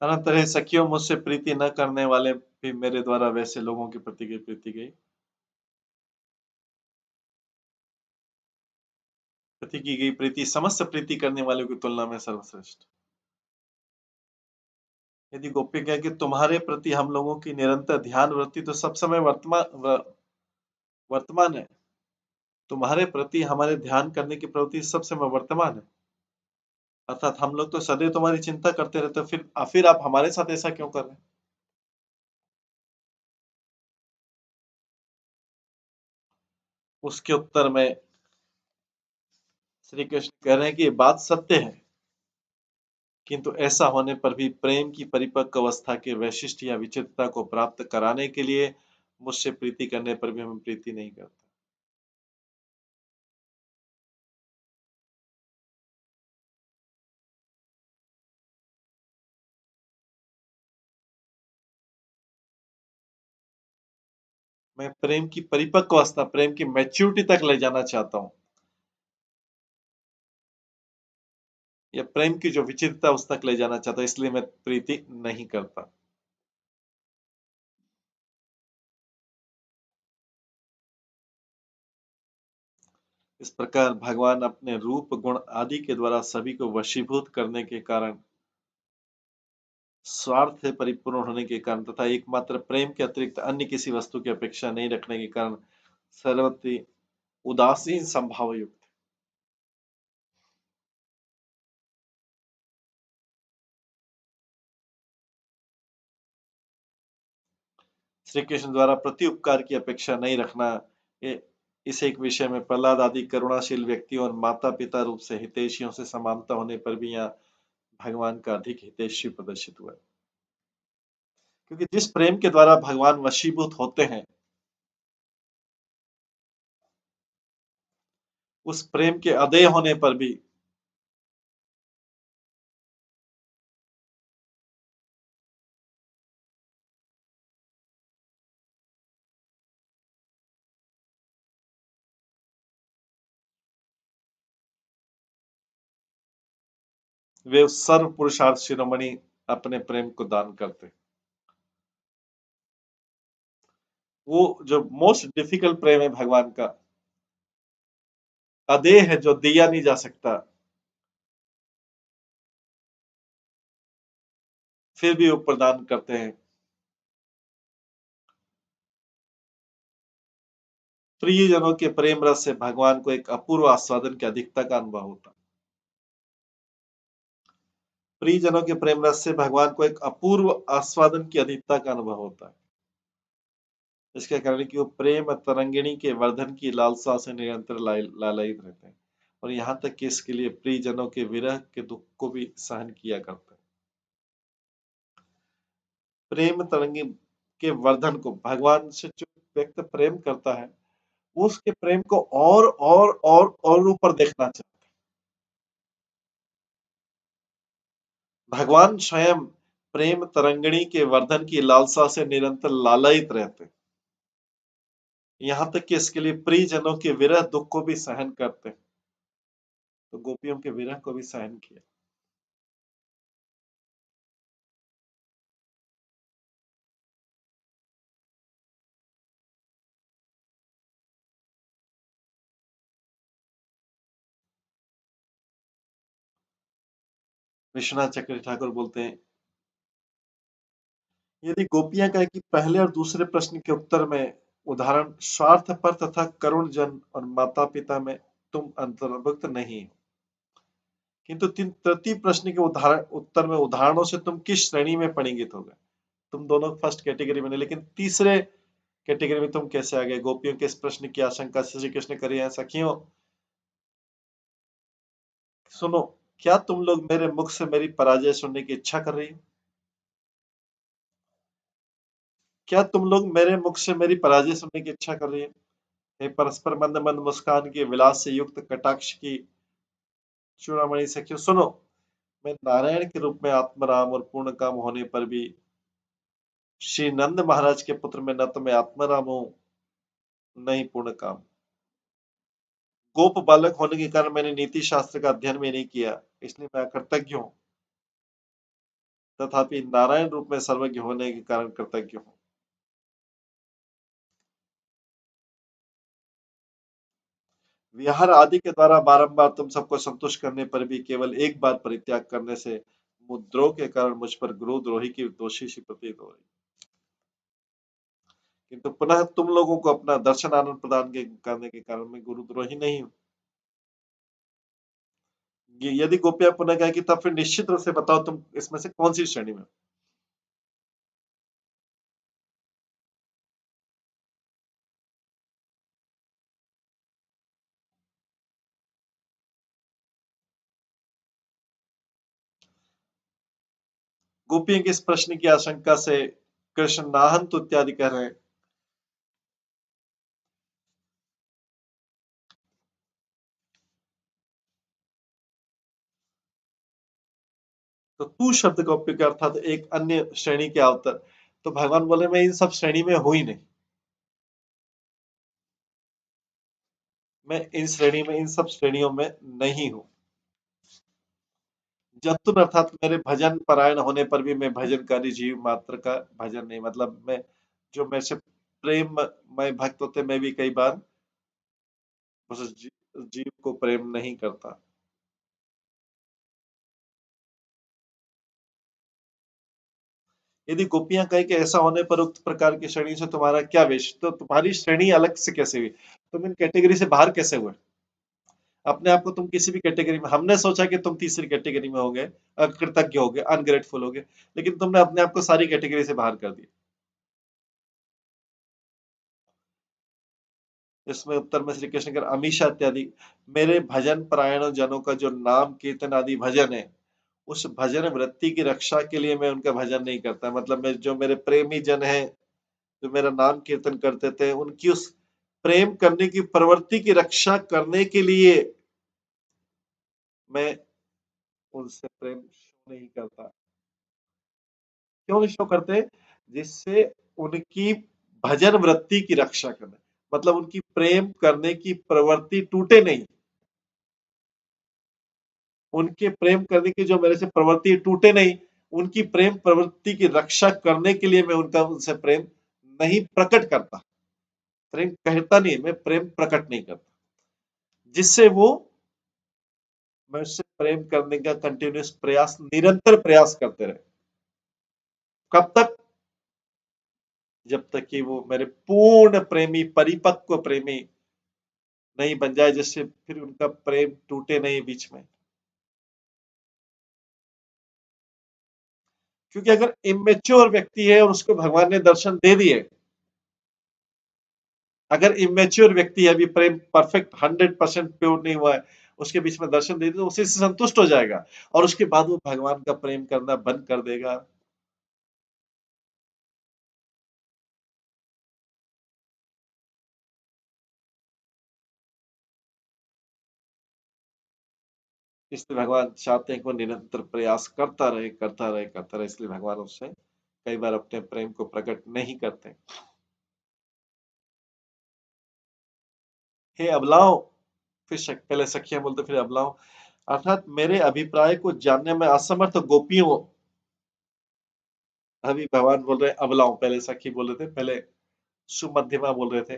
अनंतर हे सखियों, मुझसे प्रीति न करने वाले भी मेरे द्वारा वैसे लोगों की प्रति की प्रीति गई, प्रति की गई प्रीति समस्त प्रीति करने वालों की तुलना में सर्वश्रेष्ठ। यदि गोप्य कहे कि तुम्हारे प्रति हम लोगों की निरंतर ध्यान वृत्ति तो सब समय वर्तमान है, तुम्हारे प्रति हमारे ध्यान करने की प्रवृत्ति सब समय वर्तमान है, अर्थात हम लोग तो सदैव तुम्हारी चिंता करते रहते, फिर आप हमारे साथ ऐसा क्यों कर रहे हैं? उसके उत्तर में श्री कृष्ण कह रहे हैं कि ये बात सत्य है, किंतु ऐसा होने पर भी प्रेम की परिपक्व अवस्था के वैशिष्ट या विचित्रता को प्राप्त कराने के लिए मुझसे प्रीति करने पर भी हम प्रीति नहीं करते। मैं प्रेम की परिपक्व अवस्था, प्रेम की मैच्योरिटी तक ले जाना चाहता हूँ। या प्रेम की जो विचित्रता उस तक ले जाना चाहता, इसलिए मैं प्रीति नहीं करता। इस प्रकार भगवान अपने रूप गुण आदि के द्वारा सभी को वशीभूत करने के कारण, स्वार्थ से परिपूर्ण होने के कारण तथा एकमात्र प्रेम के अतिरिक्त अन्य किसी वस्तु की अपेक्षा नहीं रखने के कारण सर्वत्र उदासीन संभाव युक्त। श्री कृष्ण द्वारा प्रति उपकार की अपेक्षा नहीं रखना, इस एक विषय में प्रहलाद आदि करुणाशील व्यक्तियों और माता पिता रूप से हितैषियों से समानता होने पर भी यहाँ भगवान का अधिक हितैषी प्रदर्शित हुआ। क्योंकि जिस प्रेम के द्वारा भगवान वशीभूत होते हैं, उस प्रेम के अदेय होने पर भी वे सर्व पुरुषार्थ शिरोमणि अपने प्रेम को दान करते। वो जो मोस्ट डिफिकल्ट प्रेम है भगवान का, अदेय है, जो दिया नहीं जा सकता, फिर भी वो प्रदान करते हैं। प्रियजनों के प्रेम रस से भगवान को एक अपूर्व आस्वादन की अधिकता का अनुभव होता। प्रियजनों के प्रेम रस से भगवान को एक अपूर्व आस्वादन की अधिकता का अनुभव होता है। इसके कारण कि वो प्रेम तरंगिणी के वर्धन की लालसा से निरंतर लालायित रहते हैं, और यहाँ तक कि इसके लिए प्रियजनों के विरह के दुख को भी सहन किया करते हैं। प्रेम तरंगी के वर्धन को, भगवान से जो व्यक्ति प्रेम करता है, वो उसके प्रेम को और ऊपर देखना चाहता है। भगवान स्वयं प्रेम तरंगिणी के वर्धन की लालसा से निरंतर लालायित रहते हैं, यहाँ तक कि इसके लिए प्रियजनों के विरह दुख को भी सहन करते हैं। तो गोपियों के विरह को भी सहन किया। विश्वनाथ चक्रवर्ती ठाकुर बोलते हैं, यदि गोपियां कहें कि पहले और दूसरे प्रश्न के उत्तर में उदाहरण स्वार्थ पर तथा करुण जन और माता पिता में तुम अंतर्भुक्त नहीं हो, किंतु तृतीय प्रश्न के उत्तर में उदाहरणों से तुम किस श्रेणी में परिणित हो गए। तुम दोनों फर्स्ट कैटेगरी में नहीं, लेकिन तीसरे कैटेगरी में तुम कैसे आ गए। गोपियों के इस प्रश्न की आशंका श्री कृष्ण करी है, सखियों सुनो, क्या तुम लोग मेरे मुख से मेरी पराजय सुनने की इच्छा कर रही हो? क्या तुम लोग मेरे मुख से मेरी पराजय सुनने की इच्छा कर रही है? हे परस्पर मंद मंद मुस्कान की विलास से युक्त कटाक्ष की चूड़ामणि सखियों सुनो, मैं नारायण के रूप में आत्मराम और पूर्ण काम होने पर भी श्री नंद महाराज के पुत्र में न तो मैं आत्मराम हूं, न ही पूर्ण काम। गोप बालक होने के कारण मैंने नीति शास्त्र का अध्ययन भी नहीं किया, इसलिए मैं अकृतज्ञ हूं, तथापि नारायण रूप में सर्वज्ञ होने के कारण कृतज्ञ हूं। विहार आदि के द्वारा बारंबार तुम सबको संतुष्ट करने पर भी केवल एक बार परित्याग करने से मुद्रोह के कारण मुझ पर गुरुद्रोही की दोषी सी प्रतीत हो रही, किंतु पुनः तुम लोगों को अपना दर्शन आनंद प्रदान करने के कारण मैं गुरुद्रोही नहीं हूं। यदि गोपियां पुनः कहे कि तब फिर निश्चित रूप से बताओ तुम इसमें से कौन सी श्रेणी में हो? गोपियों के इस प्रश्न की आशंका से कृष्ण नाहंत इत्यादि कह रहे हैं। तो तू शब्द का उपयोग अर्थात एक अन्य श्रेणी के अवतर, तो भगवान बोले मैं इन सब श्रेणी में हूं ही नहीं, मैं इन सब श्रेणियों में नहीं हूं। जंतु अर्थात मेरे भजन परायण होने पर भी मैं भजनकारी जीव मात्र का भजन नहीं, मतलब मैं जो मेरे से प्रेम में भक्त होते, मैं भी कई बार उस जीव को प्रेम नहीं करता। यदि गोपियां कहे कि ऐसा होने पर उक्त प्रकार की श्रेणी से तुम्हारा क्या वेश, तो तुम्हारी श्रेणी अलग से कैसे हुई? तुम इन कैटेगरी से बाहर कैसे हुए? अपने आप को तुम किसी भी कैटेगरी में, हमने सोचा कि तुम तीसरी कैटेगरी में होगे, अकृतज्ञ होगे, अनग्रेटफुल होगे, लेकिन तुमने अपने आप को सारी कैटेगरी से बाहर कर दिया। इसमें उत्तर में श्री कृष्ण कर अमीषा इत्यादि मेरे भजन परायण जनों का जो नाम कीर्तन आदि भजन है, उस भजन वृत्ति की रक्षा के लिए मैं उनका भजन नहीं करता। मतलब मैं, जो मेरे प्रेमी जन हैं, जो मेरा नाम कीर्तन करते थे, उनकी उस प्रेम करने की प्रवृत्ति की रक्षा करने के लिए मैं उनसे प्रेम शो नहीं करता। क्यों नहीं शो करते? जिससे उनकी भजन वृत्ति की रक्षा करना, मतलब उनकी प्रेम करने की प्रवृत्ति टूटे नहीं। उनके प्रेम करने की जो मेरे से प्रवृत्ति टूटे नहीं, उनकी प्रेम प्रवृत्ति की रक्षा करने के लिए मैं उनका उनसे प्रेम नहीं प्रकट करता। प्रेम कहता नहीं, मैं प्रेम प्रकट नहीं करता, जिससे वो मैं उससे प्रेम करने का कंटिन्यूस प्रयास, निरंतर प्रयास करते रहे। कब तक? जब तक कि वो मेरे पूर्ण प्रेमी, परिपक्व प्रेमी नहीं बन जाए, जिससे फिर उनका प्रेम टूटे नहीं बीच में। क्योंकि अगर इमेच्योर व्यक्ति है और उसको भगवान ने दर्शन दे दिए, अगर इमेच्योर व्यक्ति है, अभी प्रेम परफेक्ट 100% प्योर नहीं हुआ है, उसके बीच में दर्शन दे दिए तो उसी से संतुष्ट हो जाएगा, और उसके बाद वो भगवान का प्रेम करना बंद कर देगा। इसलिए भगवान चाहते हैं कि वो निरंतर प्रयास करता रहे, करता रहे, करता रहे। इसलिए भगवान उससे कई बार अपने प्रेम को प्रकट नहीं करते। हे अबलाओ, फिर पहले सखियां बोलते फिर अबलाओ, अर्थात मेरे अभिप्राय को जानने में असमर्थ गोपियों, अभी भगवान बोल रहे अबलाओ, पहले सखी बोल रहे थे, पहले सुमध्यमा बोल रहे थे,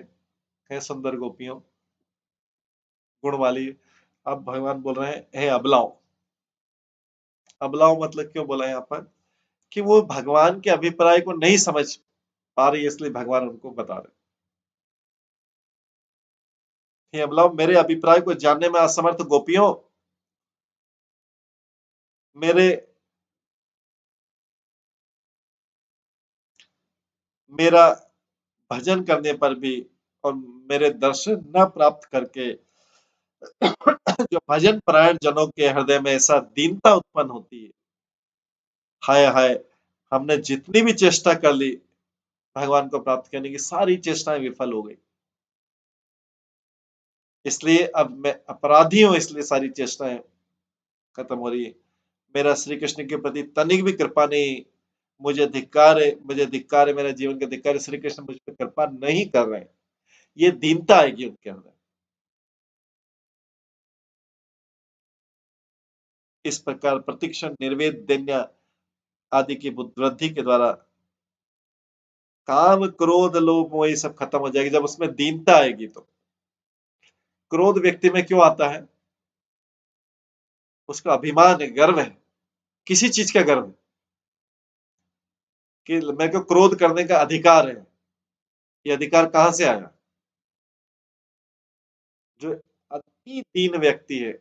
हे सुंदर गोपियों, गुण वाली। अब भगवान बोल रहे हैं हे अबलाओ। अबलाओ मतलब क्यों बोला यहाँ पर? कि वो भगवान के अभिप्राय को नहीं समझ पा रही है, इसलिए भगवान उनको बता रहे। हे अबलाओ, मेरे अभिप्राय को जानने में असमर्थ गोपियों, मेरे मेरा भजन करने पर भी और मेरे दर्शन न प्राप्त करके जो भजन परायण जनों के हृदय में ऐसा दीनता उत्पन्न होती है, हाय हाय, हमने जितनी भी चेष्टा कर ली भगवान को प्राप्त करने की, सारी चेष्टाएं विफल हो गई, इसलिए अब मैं अपराधी हूं, इसलिए सारी चेष्टाएं खत्म हो रही है। मेरा श्री कृष्ण के प्रति तनिक भी कृपा नहीं, मुझे धिक्कार है, मुझे धिक्कार है, मेरा जीवन का धिक्कार है, श्री कृष्ण मुझ पर कृपा नहीं कर रहे हैं। ये दीनता आएगी उनके अंदर। इस प्रकार प्रतिक्षण निर्वेद दैन्य आदि की वृद्धि के द्वारा काम क्रोध लोभ मोह ये सब खत्म हो जाएगी। जब उसमें दीनता आएगी तो क्रोध व्यक्ति में क्यों आता है? उसका अभिमान है, गर्व है, किसी चीज का गर्व है कि मेरे को क्रोध करने का अधिकार है। ये अधिकार कहां से आया? जो अति दीन व्यक्ति है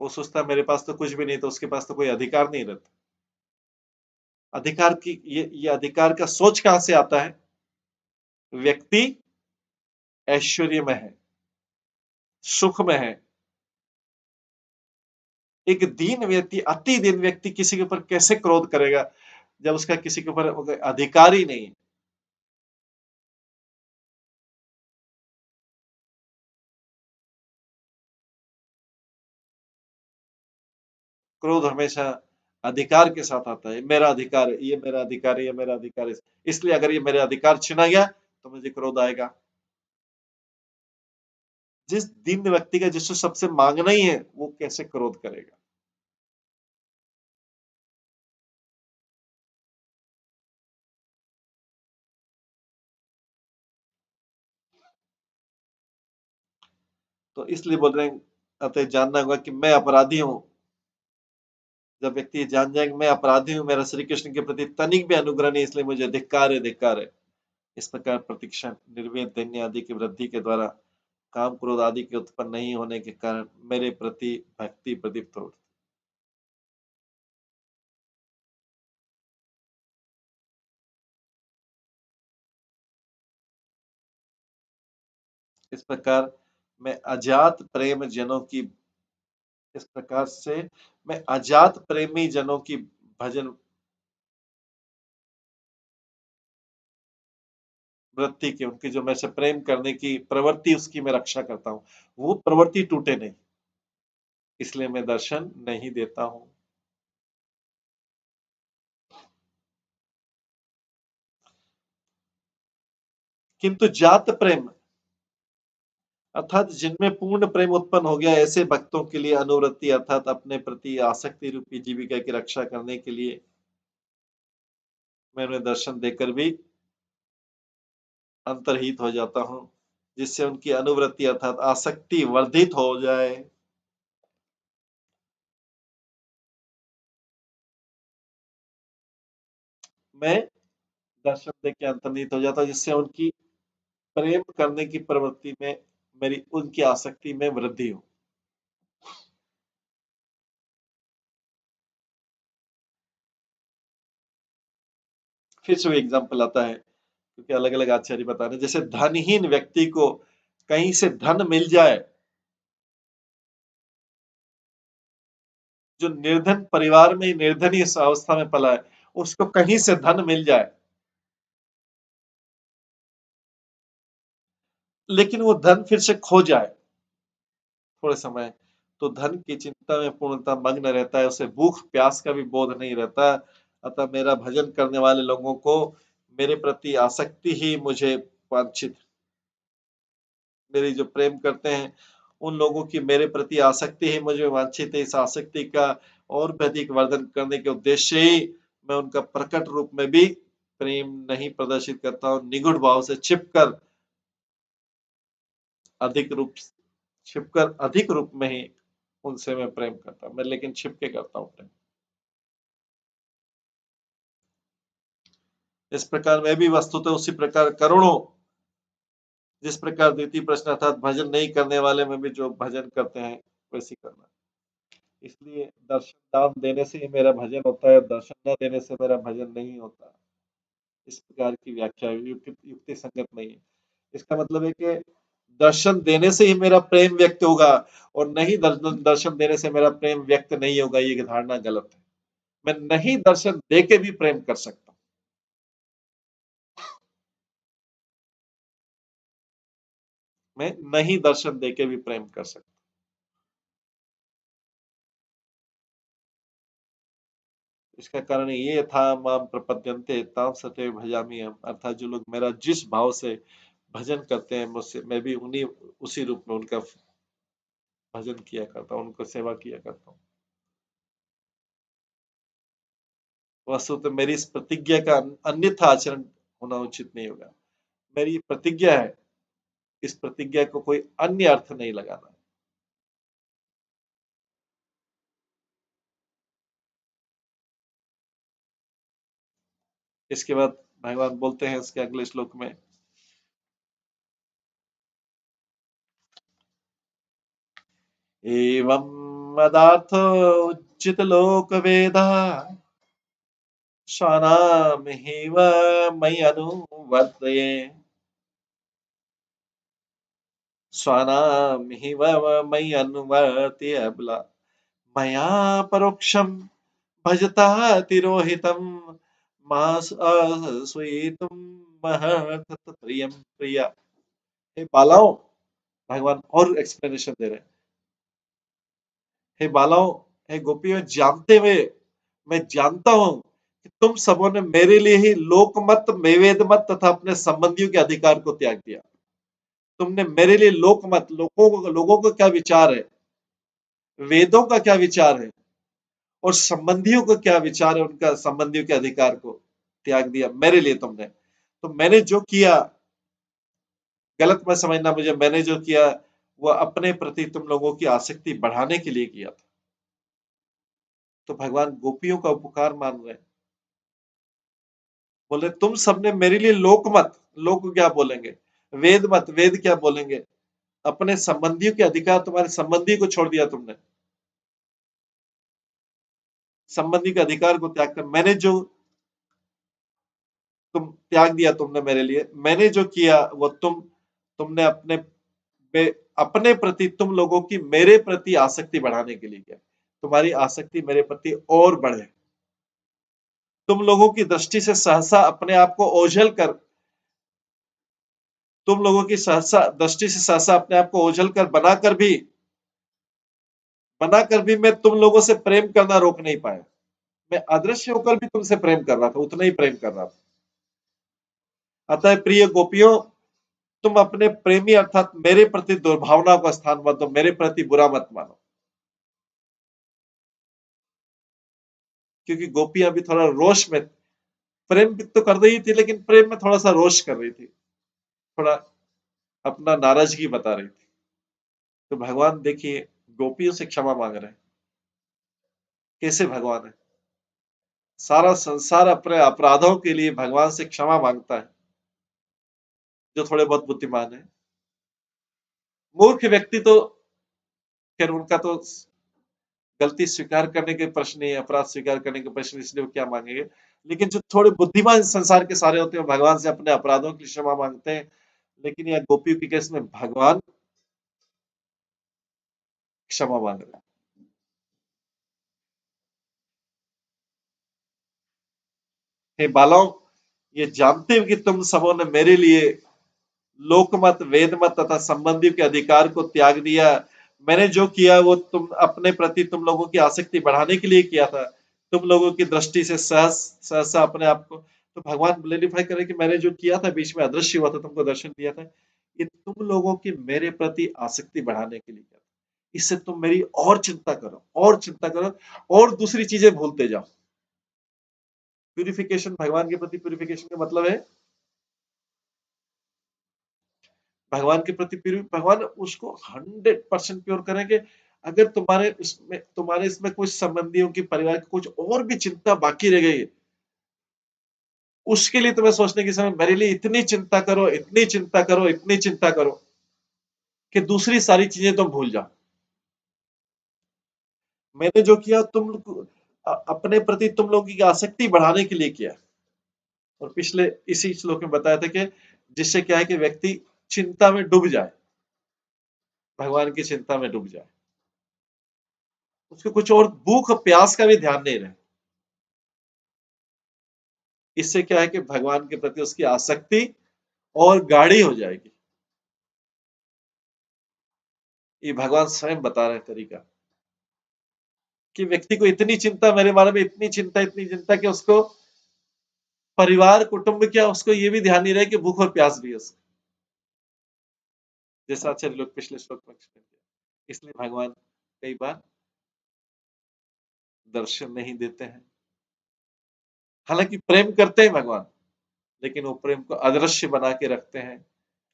वो सोचता है मेरे पास तो कुछ भी नहीं, तो उसके पास तो कोई अधिकार नहीं रहता। अधिकार की ये अधिकार का सोच कहां से आता है? व्यक्ति ऐश्वर्य में है, सुख में है। एक दीन व्यक्ति, अति दीन व्यक्ति किसी के ऊपर कैसे क्रोध करेगा जब उसका किसी के ऊपर अधिकार ही नहीं? क्रोध हमेशा अधिकार के साथ आता है, मेरा अधिकार है, ये मेरा अधिकार है, ये मेरा अधिकार है, इसलिए अगर ये मेरा अधिकार छीना गया तो मुझे क्रोध आएगा। जिस दीन व्यक्ति का जिससे सबसे मांगना ही है वो कैसे क्रोध करेगा? तो इसलिए बोल रहे हैं अतः जानना होगा कि मैं अपराधी हूं। जब व्यक्ति ये जान जाए कि मैं अपराधी हूं, मेरा श्री कृष्ण के प्रति तनिक भी अनुग्रह नहीं, इसलिए मुझे धिक्कार है, धिक्कार है। इस प्रकार प्रतीक्षा निर्वेद दैन्य आदि की वृद्धि के द्वारा काम क्रोध आदि के उत्पन्न नहीं होने के कारण मेरे प्रति भक्ति प्रदीप्त हो। इस प्रकार मैं अजात प्रेम जनों की इस प्रकार से मैं अजात प्रेमी जनों की भजन वृत्ति की, उनकी जो मैं से प्रेम करने की प्रवृत्ति, उसकी मैं रक्षा करता हूं, वो प्रवृत्ति टूटे नहीं, इसलिए मैं दर्शन नहीं देता हूं। किंतु जात प्रेम अर्थात जिनमें पूर्ण प्रेम उत्पन्न हो गया, ऐसे भक्तों के लिए अनुवृत्ति अर्थात अपने प्रति आसक्ति रूपी जीविका की रक्षा करने के लिए मैं उन्हें दर्शन देकर भी अंतर्हित हो जाता हूं, जिससे उनकी अनुवृत्ति अर्थात आसक्ति वर्धित हो जाए। मैं दर्शन दे के अंतर्हित हो जाता हूं, जिससे उनकी प्रेम करने की प्रवृत्ति में मेरी उनकी आसक्ति में वृद्धि हो। फिर से एग्जाम्पल आता है, क्योंकि अलग अलग आचार्य बता रहे हैं, जैसे धनहीन व्यक्ति को कहीं से धन मिल जाए, जो निर्धन परिवार में निर्धन इस अवस्था में पला है, उसको कहीं से धन मिल जाए, लेकिन वो धन फिर से खो जाए थोड़े समय, तो धन की चिंता में पूर्णतः मग्न रहता है, उसे भूख प्यास का भी बोध नहीं रहता। अतः मेरा भजन करने वाले लोगों को मेरे प्रति आसक्ति ही मुझे वांछित, मेरी जो प्रेम करते हैं उन लोगों की मेरे प्रति आसक्ति ही मुझे वांछित है। इस आसक्ति का और भी अधिक वर्धन करने के उद्देश्य ही मैं उनका प्रकट रूप में भी प्रेम नहीं प्रदर्शित करता हूँ, निगुण भाव से अधिक रूप छिपकर अधिक रूप में ही उनसे मैं प्रेम करता हूँ, मैं लेकिन छिप के करता हूँ प्रेम। इस प्रकार मैं भी वस्तुतः उसी प्रकार करोड़ों, जिस प्रकार द्वितीय प्रश्न अर्थात भजन नहीं करने वाले में भी जो भजन करते हैं वैसी करना। इसलिए दर्शन दान देने से ही मेरा भजन होता है, दर्शन न देने से मेरा भजन नहीं होता। इस प्रकार की व्याख्या युक्ति संगत नहीं है। इसका मतलब है कि दर्शन देने से ही मेरा प्रेम व्यक्त होगा, और नहीं दर्शन देने से मेरा प्रेम व्यक्त नहीं होगा, ये धारणा गलत है। मैं नहीं दर्शन दे के भी प्रेम कर सकता हूँ। मैं नहीं दर्शन दे के भी प्रेम कर सकता हूँ। इसका कारण ये था, माम प्रपद्यन्ते ताम सते भजामि हम, अर्थात जो लोग मेरा जिस भाव से भजन करते हैं, मुझसे मैं भी उन्हीं उसी रूप में उनका भजन किया करता हूँ, उनको सेवा किया करता हूँ। वस्तुतः मेरी इस प्रतिज्ञा का अन्यथा आचरण होना उचित नहीं होगा। मेरी प्रतिज्ञा है, इस प्रतिज्ञा को कोई अन्य अर्थ नहीं लगाना। इसके बाद भगवान बोलते हैं इसके अगले श्लोक में, एवं मदार्थो उचित लोक वेदा स्वानामहिव मयि अनुवर्तये स्वानामहिव मयि अनुवर्तये बोला, मया परोक्षम भजता तिरोहितम मास अस्वीतुम महर्थ प्रियम प्रिया। हे बालाओं, भगवान और एक्सप्लेनेशन दे रहे हैं, हे बालाओं, हे गोपियों, जानते हुए मैं जानता हूं कि तुम सबों ने मेरे लिए ही लोकमत वेद मत तथा अपने संबंधियों के अधिकार को त्याग दिया। तुमने मेरे लिए लोकमत, लोगों को क्या विचार है, वेदों का क्या विचार है, और संबंधियों को क्या विचार है, उनका संबंधियों के अधिकार को त्याग दिया मेरे लिए तुमने। तो मैंने जो किया, गलत मत समझना मुझे, मैंने जो किया वो अपने प्रति तुम लोगों की आसक्ति बढ़ाने के लिए किया था। तो भगवान गोपियों का उपकार मान रहे हैं। बोले तुम सबने मेरे लिए लोक मत, लोक क्या बोलेंगे, वेद मत, वेद क्या बोलेंगे, अपने संबंधियों के अधिकार, तुम्हारे संबंधी को छोड़ दिया तुमने, संबंधी के अधिकार को त्याग कर मैंने जो तुम त्याग दिया तुमने मेरे लिए, मैंने जो किया वो तुमने अपने प्रति तुम लोगों की मेरे प्रति आसक्ति बढ़ाने के लिए किया। तुम्हारी आसक्ति मेरे प्रति और बढ़े, तुम लोगों की दृष्टि से सहसा अपने आप को ओझल कर, तुम लोगों की सहसा दृष्टि से सहसा अपने आप को ओझल कर बनाकर भी मैं तुम लोगों से प्रेम करना रोक नहीं पाया। मैं अदृश्य होकर भी तुमसे प्रेम कर रहा था, उतना ही प्रेम कर रहा था। अतः प्रिय गोपियों, तुम अपने प्रेमी अर्थात मेरे प्रति दुर्भावना को स्थान मत दो, मेरे प्रति बुरा मत मानो। क्योंकि गोपियां भी थोड़ा रोष में, प्रेम तो कर रही थी लेकिन प्रेम में थोड़ा सा रोष कर रही थी, थोड़ा अपना नाराजगी बता रही थी। तो भगवान देखिए गोपियों से क्षमा मांग रहे हैं। कैसे भगवान है, सारा संसार अपने अपराधों के लिए भगवान से क्षमा मांगता है, जो थोड़े बहुत बुद्धिमान है। मूर्ख व्यक्ति तो फिर उनका तो गलती स्वीकार करने के प्रश्न नहीं है, अपराध स्वीकार करने के प्रश्न, इसलिए वो क्या मांगेंगे। लेकिन जो थोड़े बुद्धिमान संसार के सारे होते हैं भगवान से अपने अपराधों की क्षमा मांगते हैं। लेकिन यह गोपियों के केस में भगवान क्षमा मांग रहे हैं। हे बालाओं, ये जानते हो कि तुम सबों ने मेरे लिए लोकमत, वेदमत तथा संबंधियों के अधिकार को त्याग दिया। मैंने जो किया वो तुम अपने प्रति तुम लोगों की आसक्ति बढ़ाने के लिए किया था, तुम लोगों की दृष्टि से सहसा अपने आप को। तो भगवान क्लेरिफाई करे कि मैंने जो किया था, बीच में अदृश्य हुआ था, तुमको दर्शन दिया था, ये तुम लोगों की मेरे प्रति आसक्ति बढ़ाने के लिए किया था। इससे तुम मेरी और चिंता करो, और चिंता करो, और दूसरी चीजें भूलते जाओ। प्यूरिफिकेशन, भगवान के प्रति प्यूरिफिकेशन का मतलब है भगवान के प्रति प्योर, भगवान उसको 100% प्योर करेंगे। अगर तुम्हारे इसमें कुछ संबंधियों की, परिवार की कुछ और भी चिंता बाकी रह गई, उसके लिए तुम्हें सोचने की समय, मेरे लिए इतनी चिंता करो, इतनी चिंता करो, इतनी चिंता करो कि दूसरी सारी चीजें तुम भूल जाओ। मैंने जो किया अपने प्रति तुम लोगों की आसक्ति बढ़ाने के लिए किया। और पिछले इसी श्लोक में बताया था कि जिससे क्या है कि व्यक्ति चिंता में डूब जाए, भगवान की चिंता में डूब जाए, उसको कुछ और भूख प्यास का भी ध्यान नहीं रहे। इससे क्या है कि भगवान के प्रति उसकी आसक्ति और गाढ़ी हो जाएगी। ये भगवान स्वयं बता रहे हैं तरीका, कि व्यक्ति को इतनी चिंता, मेरे बारे में इतनी चिंता कि उसको परिवार कुटुंब क्या, उसको ये भी ध्यान नहीं रहे कि भूख और प्यास भी है उसको, जैसा आचार्य लोग पिछले श्लोक में explain किया। इसलिए भगवान कई बार दर्शन नहीं देते हैं। हालांकि प्रेम करते हैं भगवान, लेकिन वो प्रेम को अदृश्य बना के रखते हैं,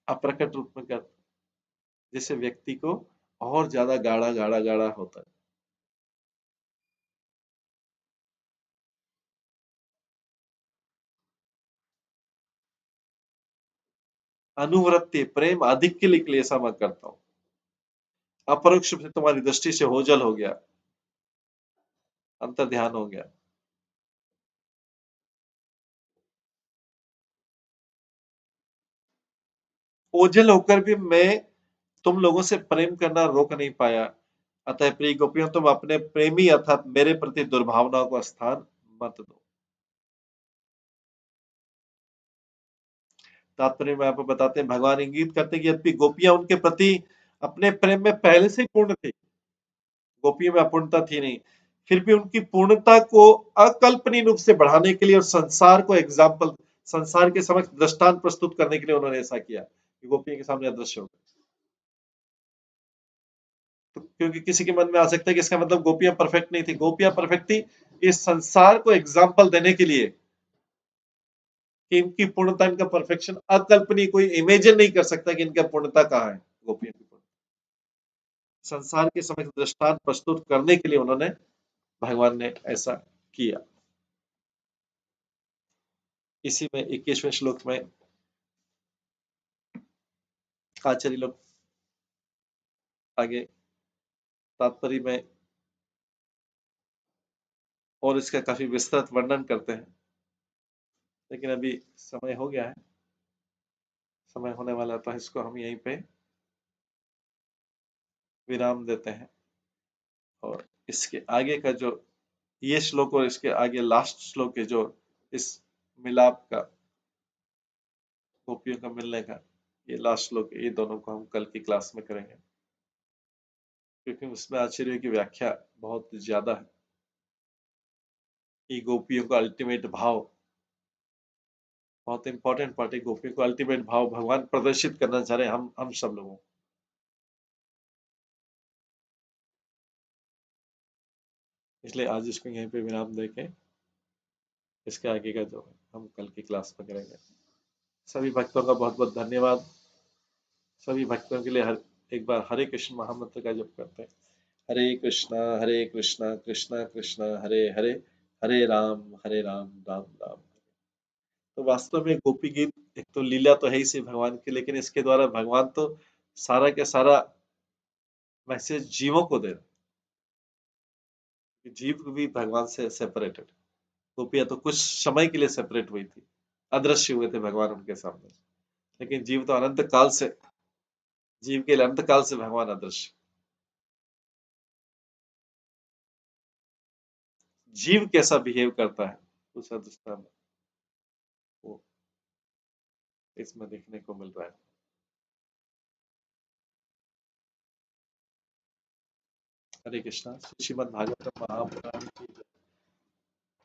अप्रकट रूप में करते हैं, जिससे व्यक्ति को और ज्यादा गाढ़ा गाढ़ा गाढ़ा होता है। अनुवृत्ति, प्रेम अधिक के लिए क्लेशा मैं करता हूँ, अपरोक्ष से तुम्हारी दृष्टि से ओझल हो गया, अंतर ध्यान हो गया। ओझल होकर भी मैं तुम लोगों से प्रेम करना रोक नहीं पाया। अतः प्रिय गोपियों, तुम अपने प्रेमी अर्थात मेरे प्रति दुर्भावनाओं को स्थान मत दो। तात्पर्य में आपको बताते हैं, भगवान इंगित करते हैं कि यद्यपि गोपियां उनके प्रति अपने प्रेम में पहले से ही पूर्ण थी, गोपियों में अपूर्णता थी नहीं, फिर भी उनकी पूर्णता को अकल्पनीय रूप से बढ़ाने के लिए और संसार को एग्जाम्पल, संसार के समक्ष दृष्टांत प्रस्तुत करने के लिए उन्होंने ऐसा किया कि गोपियों के सामने अदृश्य हो गए। तो क्योंकि किसी के मन में आ सकता है कि इसका मतलब गोपियां परफेक्ट नहीं थी, गोपियां परफेक्ट थी इस संसार को एग्जाम्पल देने के लिए, कि इनकी पूर्णता, इनका परफेक्शन अकल्पनीय, कोई इमेजिन नहीं कर सकता कि इनका पूर्णता कहाँ है, गोपियों की पूर्णता। संसार के समक्ष दृष्टांत प्रस्तुत करने के लिए उन्होंने भगवान ने ऐसा किया। इसी में 21वें श्लोक में आचार्य लोग आगे तात्पर्य में और इसका काफी विस्तृत वर्णन करते हैं, लेकिन अभी समय हो गया है, समय होने वाला था, इसको हम यहीं पे विराम देते हैं। और इसके आगे का जो ये श्लोक और इसके आगे लास्ट श्लोक है, जो इस मिलाप का, गोपियों का मिलने का ये लास्ट श्लोक है, ये दोनों को हम कल की क्लास में करेंगे, क्योंकि उसमें आचार्य की व्याख्या बहुत ज्यादा है। ये गोपियों का अल्टीमेट भाव बहुत इंपॉर्टेंट पार्ट है। गोपियों को अल्टीमेट भाव भगवान प्रदर्शित करना चाह रहे हैं हम सब लोगों को। इसलिए आज इसको यहीं पे विराम देके इसके आगे का जो हम कल की क्लास में करेंगे। सभी भक्तों का बहुत बहुत धन्यवाद। सभी भक्तों के लिए एक बार हरे कृष्ण महामंत्र का जप करते हैं। हरे कृष्णा कृष्णा कृष्णा हरे हरे, हरे राम राम राम। तो वास्तव में गोपी गीत एक तो लीला तो है ही सी भगवान की, लेकिन इसके द्वारा भगवान तो सारा के सारा मैसेज जीवों को दे रहे हैं। जीव भी भगवान से सेपरेटेड, गोपियां तो कुछ समय के लिए सेपरेट हुई थी, अदृश्य हुए थे भगवान उनके सामने, लेकिन जीव तो अनंत काल से, जीव के लिए अनंत काल से भगवान अदृश्य। जीव कैसा बिहेव करता है उस अवस्था में, वो इसमें देखने को मिल रहा है। हरे कृष्णा। श्रीमद् भागवतम महापुराण की जय।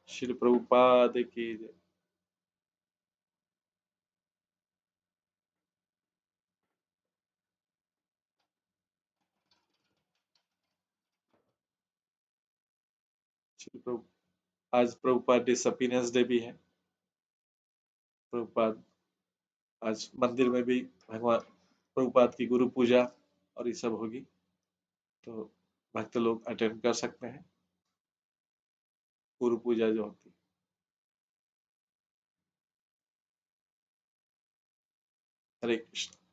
श्री प्रभुपाद की जय। श्री प्रभु, आज प्रभुपाद डिसअपीयरेंस डे भी है। प्रभुपाद आज मंदिर में भी भगवान प्रभुपाद की गुरु पूजा और ये सब होगी, तो भक्त लोग अटेंड कर सकते हैं गुरु पूजा जो होती है। हरे कृष्ण।